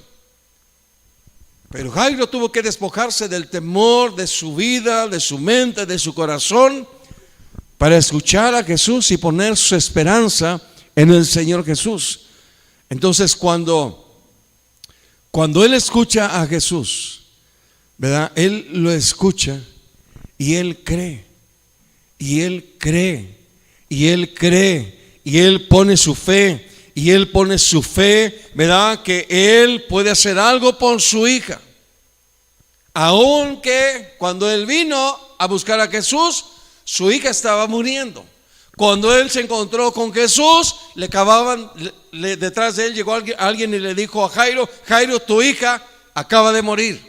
Pero Jairo tuvo que despojarse del temor de su vida, de su mente, de su corazón, para escuchar a Jesús y poner su esperanza en el Señor Jesús. Entonces cuando él escucha a Jesús, ¿verdad?, él lo escucha y él cree, y él cree, y él cree, y él pone su fe, ¿verdad?, que él puede hacer algo por su hija. Aunque cuando él vino a buscar a Jesús, su hija estaba muriendo. Cuando él se encontró con Jesús, detrás de él llegó alguien y le dijo a Jairo, Jairo, tu hija acaba de morir.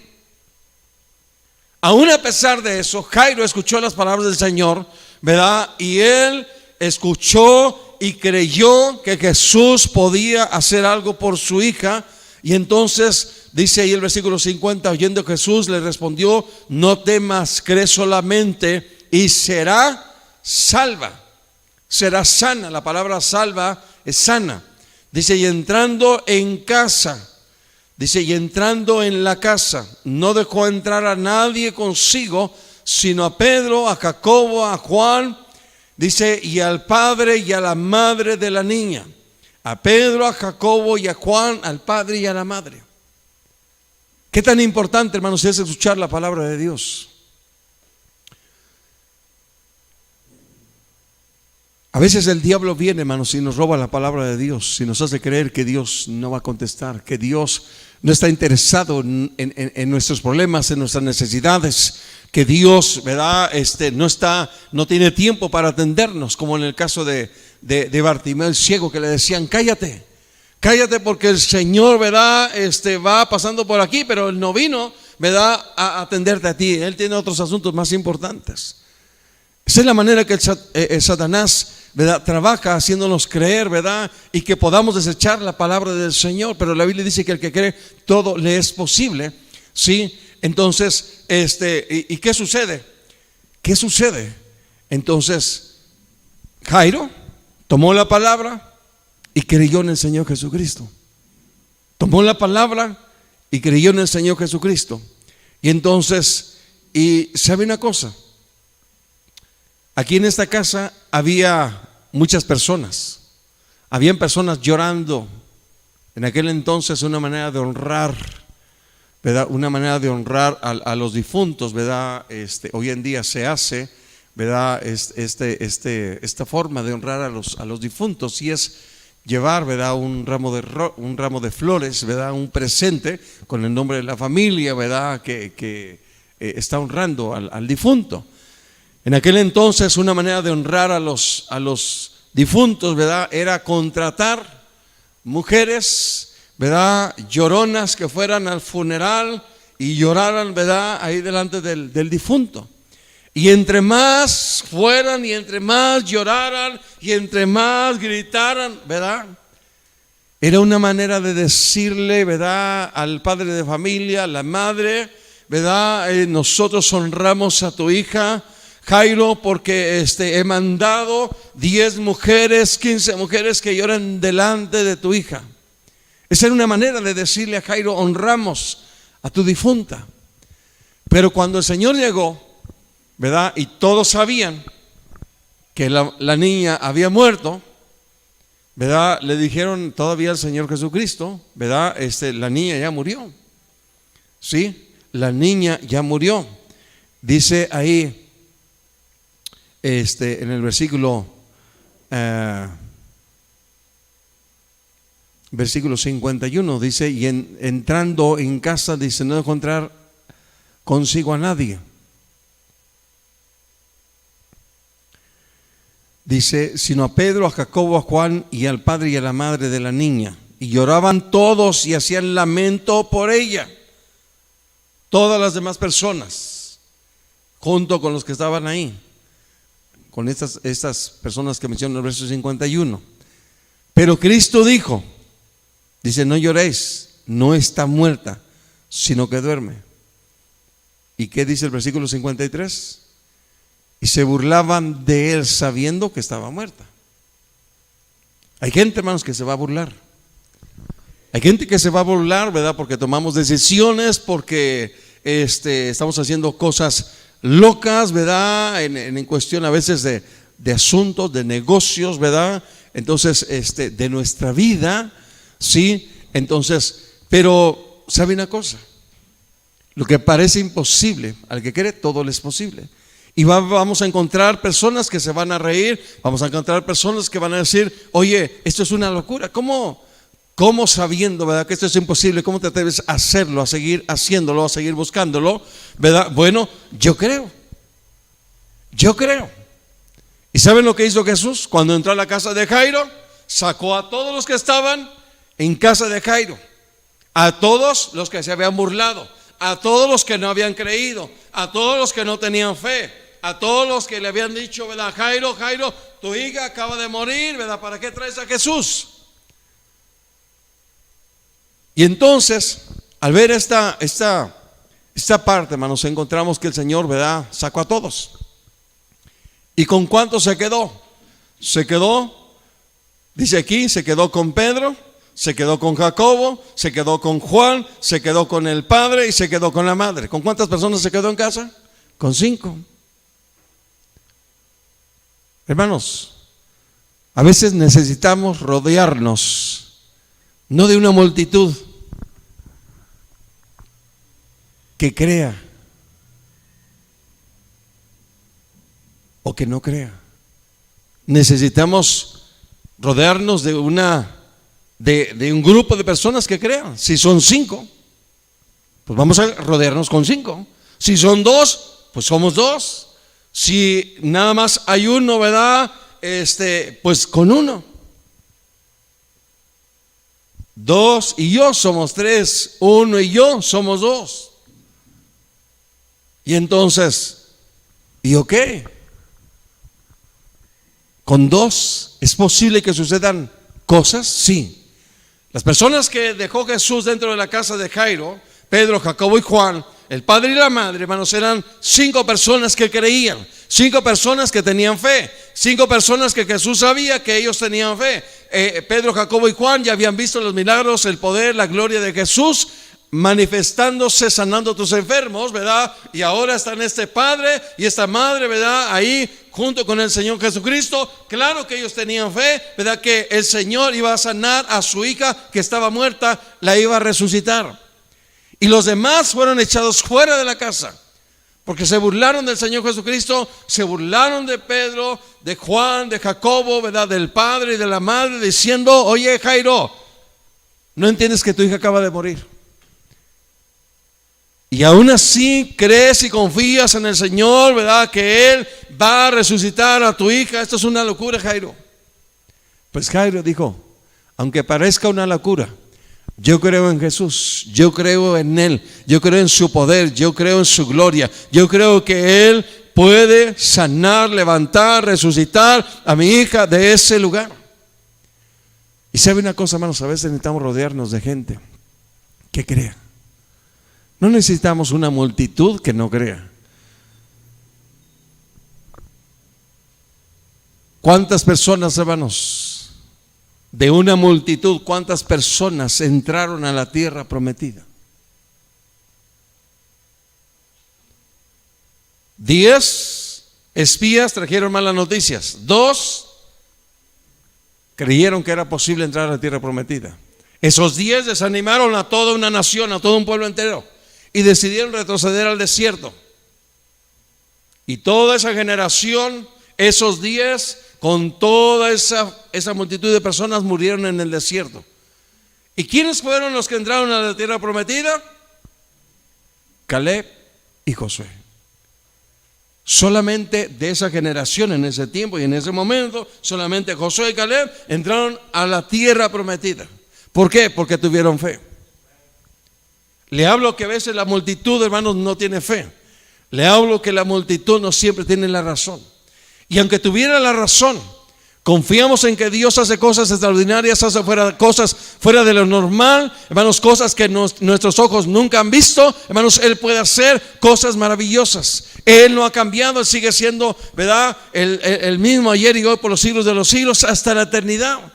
Aún a pesar de eso, Jairo escuchó las palabras del Señor, ¿verdad?, y él escuchó y creyó que Jesús podía hacer algo por su hija. Y entonces dice ahí el versículo 50, oyendo Jesús le respondió, no temas, cree solamente y será salva, será sana. La palabra salva es sana. Dice, y entrando en casa, dice, y entrando en la casa, no dejó entrar a nadie consigo, sino a Pedro, a Jacobo, a Juan, dice, y al padre y a la madre de la niña. A Pedro, a Jacobo y a Juan, al padre y a la madre. Qué tan importante, hermanos, es escuchar la palabra de Dios. A veces el diablo viene, hermanos, y nos roba la palabra de Dios y nos hace creer que Dios no va a contestar, que Dios no está interesado en nuestros problemas, en nuestras necesidades, que Dios, ¿verdad?, no tiene tiempo para atendernos, como en el caso de Bartimeo el ciego, que le decían, cállate porque el Señor, ¿verdad?, va pasando por aquí, pero Él no vino, ¿verdad?, a atenderte a ti. Él tiene otros asuntos más importantes. Esa es la manera que el Satanás, ¿verdad?, trabaja, haciéndonos creer, ¿verdad?, y que podamos desechar la palabra del Señor. Pero la Biblia dice que el que cree todo le es posible, ¿sí? Entonces, ¿y qué sucede? ¿Qué sucede? Entonces, Jairo tomó la palabra y creyó en el Señor Jesucristo. Tomó la palabra y creyó en el Señor Jesucristo. Y entonces, y sabe una cosa, aquí en esta casa había muchas personas. Habían personas llorando. En aquel entonces una manera de honrar, ¿verdad?, una manera de honrar a los difuntos, ¿verdad? Hoy en día se hace, ¿verdad? Esta forma de honrar a los difuntos, y es llevar, ¿verdad? Un ramo de flores, ¿verdad? Un presente con el nombre de la familia, ¿verdad? Que está honrando al difunto. En aquel entonces una manera de honrar a los difuntos, ¿verdad? Era contratar mujeres, ¿verdad? Lloronas que fueran al funeral y lloraran, ¿verdad? Ahí delante del difunto. Y entre más fueran y entre más lloraran y entre más gritaran, ¿verdad? Era una manera de decirle, ¿verdad? Al padre de familia, a la madre, ¿verdad? Nosotros honramos a tu hija, Jairo, porque he mandado 10 mujeres, 15 mujeres que lloran delante de tu hija. Esa era una manera de decirle a Jairo: honramos a tu difunta. Pero cuando el Señor llegó, ¿verdad? Y todos sabían que la niña había muerto, ¿verdad? Le dijeron todavía al Señor Jesucristo, ¿verdad? La niña ya murió. Sí, la niña ya murió. Dice ahí, en el versículo 51, dice: y entrando en casa, dice, no encontrar consigo a nadie. Dice, sino a Pedro, a Jacobo, a Juan y al padre y a la madre de la niña. Y lloraban todos y hacían lamento por ella. Todas las demás personas, junto con los que estaban ahí, con estas personas que mencionan en el verso 51. Pero Cristo dijo, dice: no lloréis, no está muerta, sino que duerme. ¿Y qué dice el versículo 53? Y se burlaban de él sabiendo que estaba muerta. Hay gente, hermanos, que se va a burlar. Hay gente que se va a burlar, ¿verdad? Porque tomamos decisiones, porque estamos haciendo cosas locas, ¿verdad? En cuestión a veces de asuntos, de negocios, ¿verdad? Entonces, de nuestra vida, ¿sí? Entonces, pero ¿sabe una cosa? Lo que parece imposible, al que quiere todo le es posible. Y vamos a encontrar personas que se van a reír, vamos a encontrar personas que van a decir: oye, esto es una locura. ¿Cómo sabiendo, verdad, que esto es imposible, cómo te atreves a hacerlo, a seguir haciéndolo, a seguir buscándolo, verdad? Bueno, yo creo. ¿Y saben lo que hizo Jesús? Cuando entró a la casa de Jairo, sacó a todos los que estaban en casa de Jairo, a todos los que se habían burlado, a todos los que no habían creído, a todos los que no tenían fe, a todos los que le habían dicho, ¿verdad? Jairo, tu hija acaba de morir, ¿verdad? ¿Para qué traes a Jesús? Y entonces, al ver esta parte, hermanos, encontramos que el Señor, ¿verdad?, sacó a todos. ¿Y con cuántos se quedó? Dice aquí, se quedó con Pedro, se quedó con Jacobo, se quedó con Juan, se quedó con el padre y se quedó con la madre. ¿Con cuántas personas se quedó en casa? Con 5. Hermanos, a veces necesitamos rodearnos, no de una multitud que crea o que no crea. Necesitamos rodearnos de un grupo de personas que crean. Si son 5, pues vamos a rodearnos con 5. Si son 2, pues somos 2. Si nada más hay uno, ¿verdad? Pues con 1. 2 y yo somos 3, 1 y yo somos 2. Y entonces, ¿y ok? ¿Con 2 es posible que sucedan cosas? Sí. Las personas que dejó Jesús dentro de la casa de Jairo, Pedro, Jacobo y Juan, el padre y la madre, hermanos, eran 5 personas que creían, 5 personas que tenían fe, 5 personas que Jesús sabía que ellos tenían fe. Pedro, Jacobo y Juan ya habían visto los milagros, el poder, la gloria de Jesús manifestándose, sanando a tus enfermos, ¿verdad? Y ahora están este padre y esta madre, ¿verdad? Ahí junto con el Señor Jesucristo. Claro que ellos tenían fe, ¿verdad? Que el Señor iba a sanar a su hija que estaba muerta, la iba a resucitar. Y los demás fueron echados fuera de la casa Porque se burlaron del Señor Jesucristo, se burlaron de Pedro, de Juan, de Jacobo, ¿verdad? Del padre y de la madre, diciendo: oye, Jairo, ¿no entiendes que tu hija acaba de morir? Y aún así crees y confías en el Señor, ¿verdad? Que Él va a resucitar a tu hija. Esto es una locura, Jairo. Pues Jairo dijo: aunque parezca una locura, yo creo en Jesús, yo creo en Él, yo creo en su poder, yo creo en su gloria, yo creo que Él puede sanar, levantar, resucitar a mi hija de ese lugar. Y sabe una cosa, hermanos, a veces necesitamos rodearnos de gente que crea. No necesitamos una multitud que no crea. ¿Cuántas personas, hermanos, de una multitud, cuántas personas entraron a la tierra prometida? 10 espías trajeron malas noticias. 2 creyeron que era posible entrar a la tierra prometida. Esos 10 desanimaron a toda una nación, a todo un pueblo entero, y decidieron retroceder al desierto. Y toda esa generación, esos 10, con toda esa multitud de personas, murieron en el desierto. ¿Y quiénes fueron los que entraron a la tierra prometida? Caleb y Josué. Solamente de esa generación, en ese tiempo y en ese momento, solamente Josué y Caleb entraron a la tierra prometida. ¿Por qué? Porque tuvieron fe. Le hablo que a veces la multitud, hermanos, no tiene fe. Le hablo que la multitud no siempre tiene la razón. Y aunque tuviera la razón, confiamos en que Dios hace cosas extraordinarias, hace cosas fuera de lo normal, hermanos, cosas que nuestros ojos nunca han visto. Hermanos, Él puede hacer cosas maravillosas. Él no ha cambiado, Él sigue siendo, ¿verdad?, el mismo ayer y hoy por los siglos de los siglos, hasta la eternidad.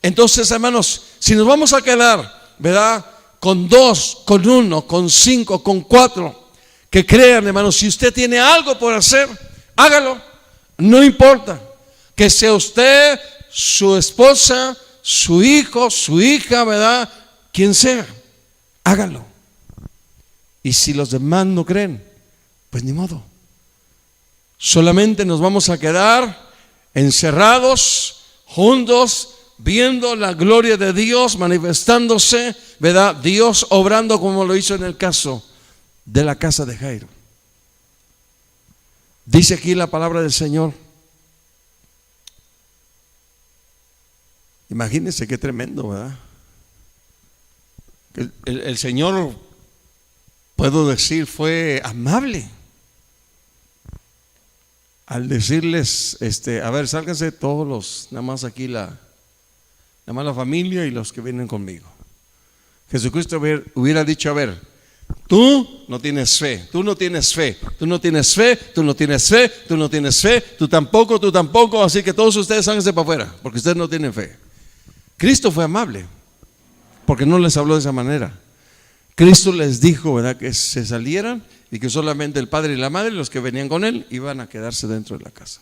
Entonces, hermanos, si nos vamos a quedar, ¿verdad?, con 2, con 1, con 5, con 4, que crean, hermanos, si usted tiene algo por hacer, hágalo. No importa que sea usted, su esposa, su hijo, su hija, ¿verdad?, quien sea, hágalo. Y si los demás no creen, pues ni modo. Solamente nos vamos a quedar encerrados, juntos, viendo la gloria de Dios manifestándose, ¿verdad? Dios obrando como lo hizo en el caso de la casa de Jairo. Dice aquí la palabra del Señor. Imagínense qué tremendo, ¿verdad? El Señor, puedo decir, fue amable al decirles, a ver, sálganse todos los, nada más aquí la familia y los que vienen conmigo. Jesucristo hubiera dicho: a ver, tú no tienes fe, tú no tienes fe, tú no tienes fe, tú no tienes fe, tú no tienes fe, tú tampoco, así que todos ustedes sálganse para afuera, porque ustedes no tienen fe. Cristo fue amable, porque no les habló de esa manera. Cristo les dijo, ¿verdad?, que se salieran y que solamente el padre y la madre, los que venían con Él, iban a quedarse dentro de la casa.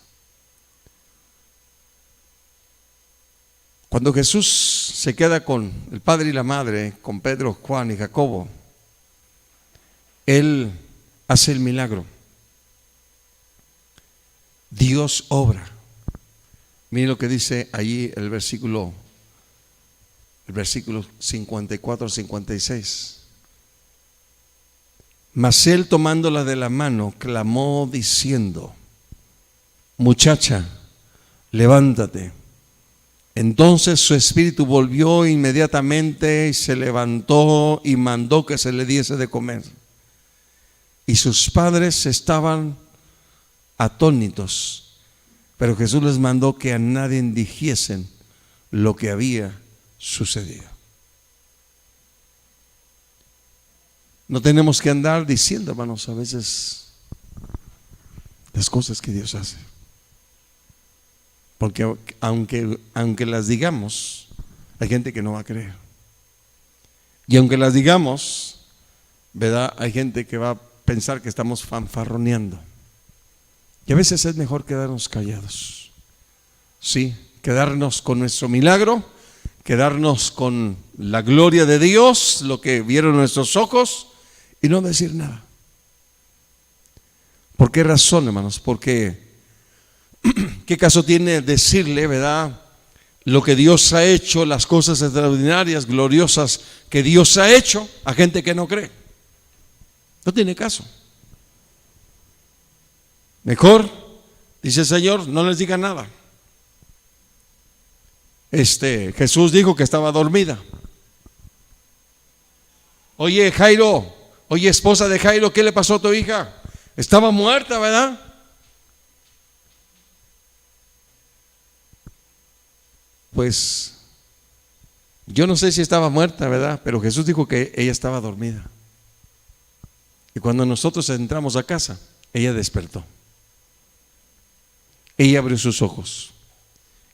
Cuando Jesús se queda con el padre y la madre, con Pedro, Juan y Jacobo, Él hace el milagro. Dios obra. Miren lo que dice allí el versículo 54 al 56. Mas Él, tomándola de la mano, clamó diciendo: muchacha, levántate. Entonces su espíritu volvió inmediatamente y se levantó y mandó que se le diese de comer. Y sus padres estaban atónitos, pero Jesús les mandó que a nadie dijesen lo que había sucedido. No tenemos que andar diciendo, hermanos, a veces las cosas que Dios hace. Porque aunque las digamos, hay gente que no va a creer. Y aunque las digamos, ¿verdad?, hay gente que va a pensar que estamos fanfarroneando. Y a veces es mejor quedarnos callados. Sí, quedarnos con nuestro milagro, quedarnos con la gloria de Dios, lo que vieron nuestros ojos, y no decir nada. ¿Por qué razón, hermanos? Porque ¿qué caso tiene decirle, verdad, lo que Dios ha hecho, las cosas extraordinarias, gloriosas que Dios ha hecho a gente que no cree? No tiene caso. Mejor, dice el Señor, no les diga nada. Jesús dijo que estaba dormida. Oye, Jairo, oye, esposa de Jairo, ¿qué le pasó a tu hija? Estaba muerta, ¿verdad? Pues yo no sé si estaba muerta, ¿verdad? Pero Jesús dijo que ella estaba dormida. Y cuando nosotros entramos a casa, ella despertó. Ella abrió sus ojos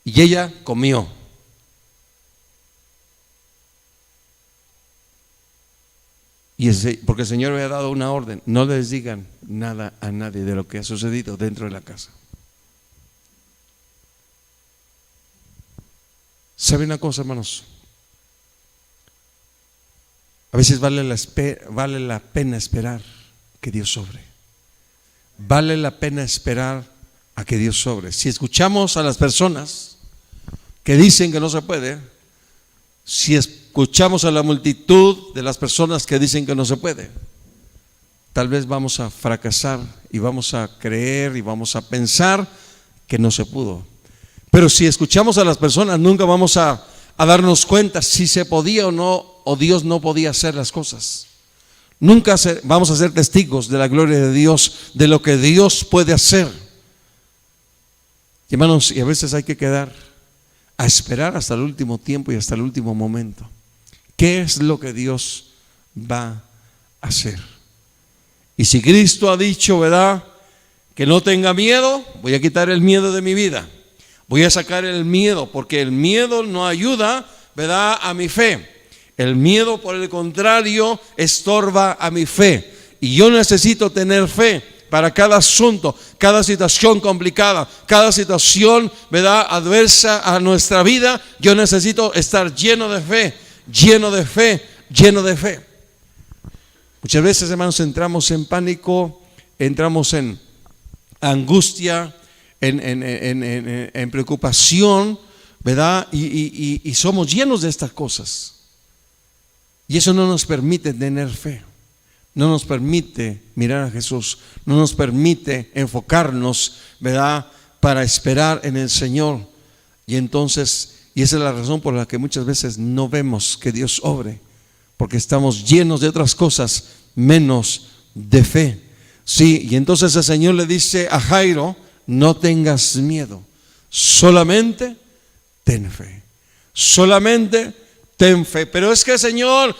y ella comió. Porque el Señor había dado una orden: no les digan nada a nadie de lo que ha sucedido dentro de la casa. ¿Sabe una cosa, hermanos? A veces vale la pena esperar que Dios sobre. Vale la pena esperar a que Dios sobre. Si escuchamos a las personas que dicen que no se puede, si escuchamos a la multitud de las personas que dicen que no se puede, tal vez vamos a fracasar y vamos a creer y vamos a pensar que no se pudo. Pero si escuchamos a las personas, nunca vamos a darnos cuenta si se podía o no, o Dios no podía hacer las cosas. Nunca vamos a ser testigos de la gloria de Dios, de lo que Dios puede hacer. Hermanos, y a veces hay que quedar a esperar hasta el último tiempo y hasta el último momento. ¿Qué es lo que Dios va a hacer? Y si Cristo ha dicho, ¿verdad?, que no tenga miedo, voy a quitar el miedo de mi vida. Voy a sacar el miedo, porque el miedo no ayuda, ¿verdad?, a mi fe. El miedo, por el contrario, estorba a mi fe. Y yo necesito tener fe para cada asunto, cada situación complicada, cada situación, ¿verdad?, adversa a nuestra vida. Yo necesito estar lleno de fe, lleno de fe, lleno de fe. Muchas veces, hermanos, entramos en pánico, entramos en angustia, en preocupación, ¿verdad? Y somos llenos de estas cosas. Y eso no nos permite tener fe, no nos permite mirar a Jesús, no nos permite enfocarnos, ¿verdad?, para esperar en el Señor. Y entonces, y esa es la razón por la que muchas veces no vemos que Dios obre, porque estamos llenos de otras cosas menos de fe. Sí, y entonces el Señor le dice a Jairo: no tengas miedo, solamente ten fe, solamente ten fe. Pero es que, Señor,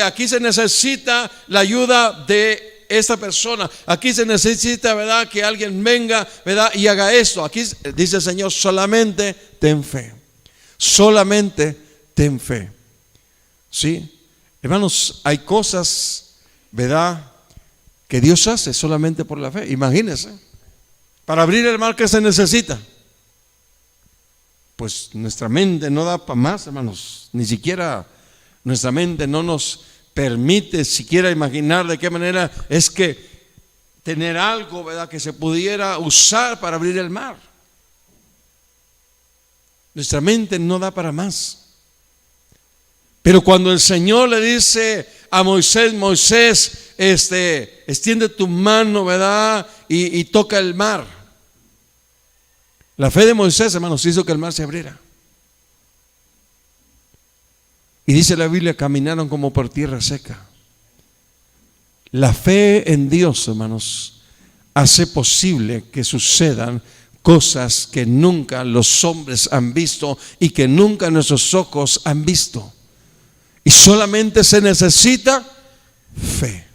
aquí se necesita la ayuda de esta persona. Aquí se necesita, ¿verdad?, que alguien venga, ¿verdad?, y haga esto. Aquí dice el Señor: solamente ten fe, solamente ten fe. ¿Sí? Hermanos, hay cosas, ¿verdad?, que Dios hace solamente por la fe. Imagínense, para abrir el mar, ¿qué se necesita? Pues nuestra mente no da para más, hermanos. Ni siquiera nuestra mente no nos permite siquiera imaginar de qué manera es que tener algo, ¿verdad?, que se pudiera usar para abrir el mar. Nuestra mente no da para más. Pero cuando el Señor le dice a Moisés: Moisés, extiende tu mano, ¿verdad?, y toca el mar. La fe de Moisés, hermanos, hizo que el mar se abriera. Y dice la Biblia: caminaron como por tierra seca. La fe en Dios, hermanos, hace posible que sucedan cosas que nunca los hombres han visto y que nunca nuestros ojos han visto. Y solamente se necesita fe.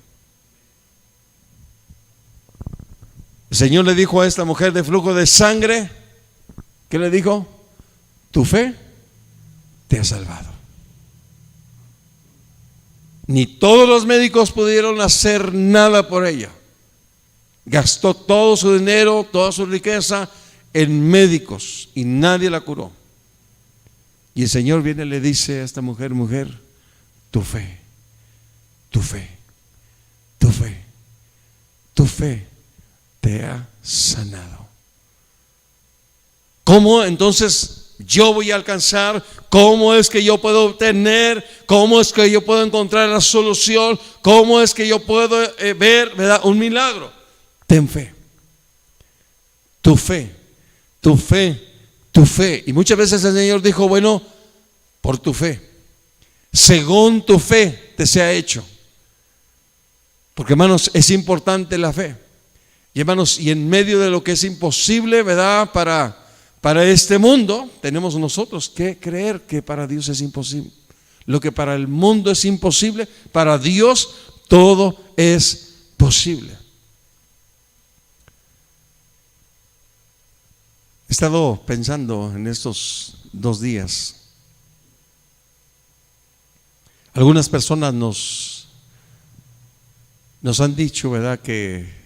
El Señor le dijo a esta mujer de flujo de sangre, ¿qué le dijo? Tu fe te ha salvado. Ni todos los médicos pudieron hacer nada por ella. Gastó todo su dinero, toda su riqueza en médicos y nadie la curó. Y el Señor viene y le dice a esta mujer: mujer, tu fe, tu fe, tu fe, tu fe te ha sanado. ¿Cómo entonces yo voy a alcanzar? ¿Cómo es que yo puedo obtener? ¿Cómo es que yo puedo encontrar la solución? ¿Cómo es que yo puedo ver, ¿verdad?, un milagro? Ten fe. Tu fe, tu fe, tu fe. Y muchas veces el Señor dijo, bueno, por tu fe, según tu fe te sea hecho. Porque, hermanos, es importante la fe. Y, hermanos, y en medio de lo que es imposible, ¿verdad?, para este mundo, tenemos nosotros que creer que para Dios es imposible. Lo que para el mundo es imposible, para Dios todo es posible. He estado pensando en estos 2 días. Algunas personas nos han dicho, ¿verdad?, que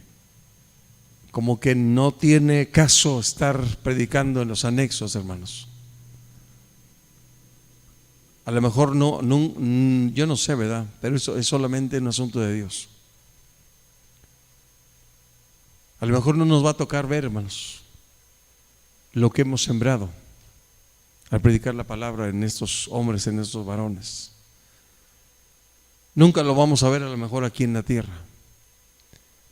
como que no tiene caso estar predicando en los anexos, hermanos. A lo mejor no, yo no sé, ¿verdad?, pero eso es solamente un asunto de Dios. A lo mejor no nos va a tocar ver, hermanos, lo que hemos sembrado al predicar la palabra en estos hombres, en estos varones. Nunca lo vamos a ver a lo mejor aquí en la tierra,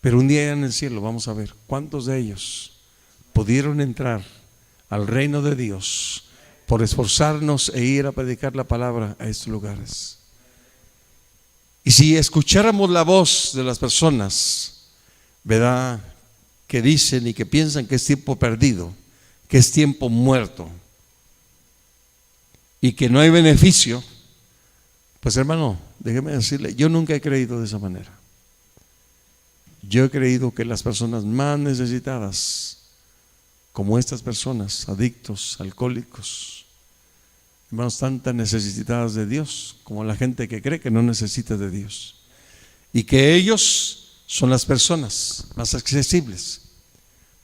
pero un día en el cielo vamos a ver cuántos de ellos pudieron entrar al reino de Dios por esforzarnos e ir a predicar la palabra a estos lugares. Y si escucháramos la voz de las personas, ¿verdad?, que dicen y que piensan que es tiempo perdido, que es tiempo muerto y que no hay beneficio, pues, hermano, déjeme decirle, yo nunca he creído de esa manera. Yo he creído que las personas más necesitadas, como estas personas, adictos, alcohólicos, hermanos, tan necesitadas de Dios como la gente que cree que no necesita de Dios, y que ellos son las personas más accesibles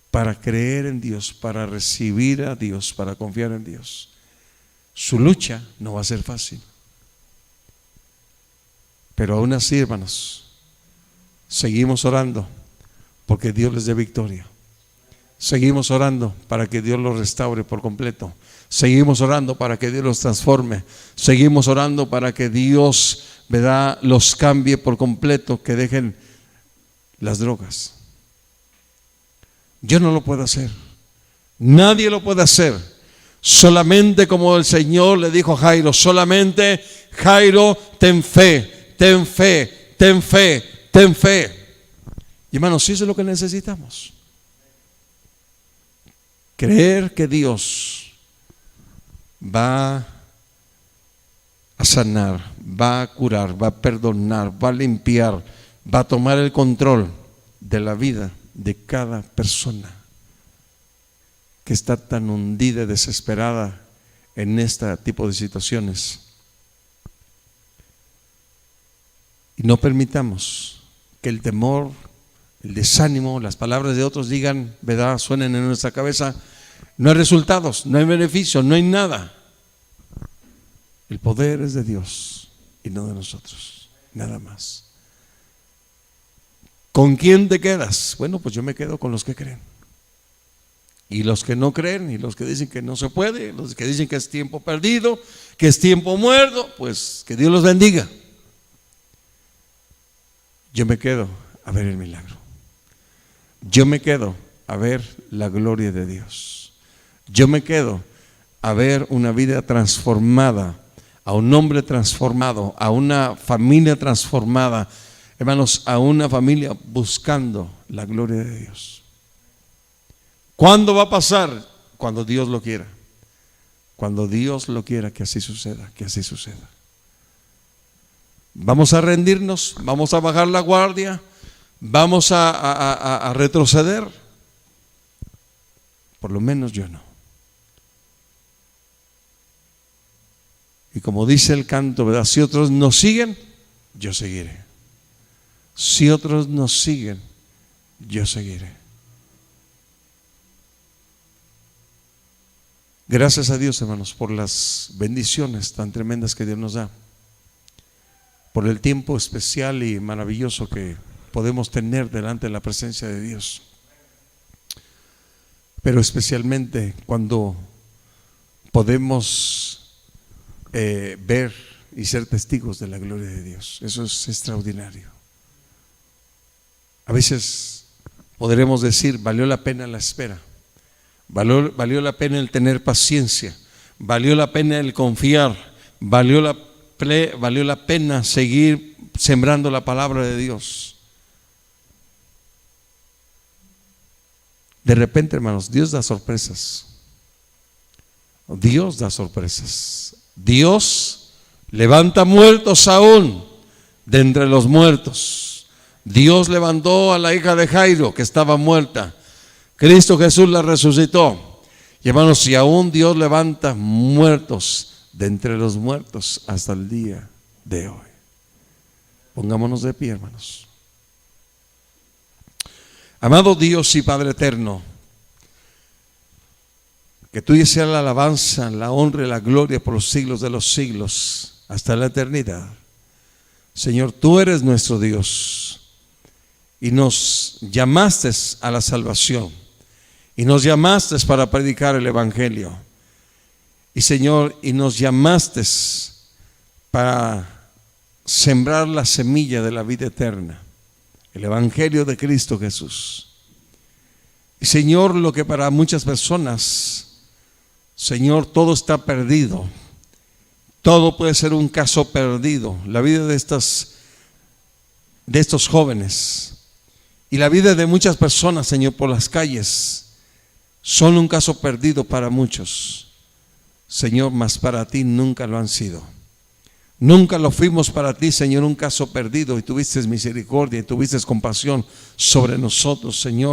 para creer en Dios, para recibir a Dios, para confiar en Dios. Su lucha no va a ser fácil, pero aún así, hermanos, seguimos orando porque Dios les dé victoria. Seguimos orando para que Dios los restaure por completo. Seguimos orando para que Dios los transforme. Seguimos orando para que Dios, ¿verdad?, los cambie por completo, que dejen las drogas. Yo no lo puedo hacer, nadie lo puede hacer. Solamente como el Señor le dijo a Jairo, solamente, Jairo, ten fe, ten fe, ten fe, ten fe. Y, hermanos, eso es lo que necesitamos. Creer que Dios va a sanar, va a curar, va a perdonar, va a limpiar, va a tomar el control de la vida de cada persona que está tan hundida y desesperada en este tipo de situaciones. Y no permitamos que el temor, el desánimo, las palabras de otros digan, ¿verdad?, suenen en nuestra cabeza. No hay resultados, no hay beneficio, no hay nada. El poder es de Dios y no de nosotros, nada más. ¿Con quién te quedas? Bueno, pues yo me quedo con los que creen. Y los que no creen, y los que dicen que no se puede, los que dicen que es tiempo perdido, que es tiempo muerto, pues que Dios los bendiga. Yo me quedo a ver el milagro. Yo me quedo a ver la gloria de Dios. Yo me quedo a ver una vida transformada, a un hombre transformado, a una familia transformada, hermanos, a una familia buscando la gloria de Dios. ¿Cuándo va a pasar? Cuando Dios lo quiera. Cuando Dios lo quiera, que así suceda, que así suceda. Vamos a rendirnos, vamos a bajar la guardia, vamos a retroceder. Por lo menos yo no. Y como dice el canto, ¿verdad?, si otros nos siguen, yo seguiré. Si otros nos siguen, yo seguiré. Gracias a Dios, hermanos, por las bendiciones tan tremendas que Dios nos da, por el tiempo especial y maravilloso que podemos tener delante de la presencia de Dios. pero especialmente cuando podemos ver y ser testigos de la gloria de Dios. Eso es extraordinario. A veces podremos decir, valió la pena la espera, valió la pena el tener paciencia, valió la pena el confiar, valió la pena seguir sembrando la palabra de Dios. De repente, hermanos, Dios da sorpresas. Dios da sorpresas. Dios levanta muertos aún de entre los muertos. Dios levantó a la hija de Jairo, que estaba muerta. Cristo Jesús la resucitó. Y hermanos, si aún Dios levanta muertos de entre los muertos hasta el día de hoy. Pongámonos de pie, hermanos. Amado Dios y Padre eterno, que tuya sea la alabanza, la honra y la gloria por los siglos de los siglos, hasta la eternidad. Señor, tú eres nuestro Dios y nos llamaste a la salvación y nos llamaste para predicar el Evangelio. Y Señor, y nos llamaste para sembrar la semilla de la vida eterna, el Evangelio de Cristo Jesús. Y Señor, lo que para muchas personas, Señor, todo está perdido, todo puede ser un caso perdido. La vida de estos jóvenes y la vida de muchas personas, Señor, por las calles son un caso perdido para muchos. Señor, mas para ti nunca lo han sido. Nunca lo fuimos para ti, Señor, un caso perdido, y tuviste misericordia y tuviste compasión sobre nosotros, Señor.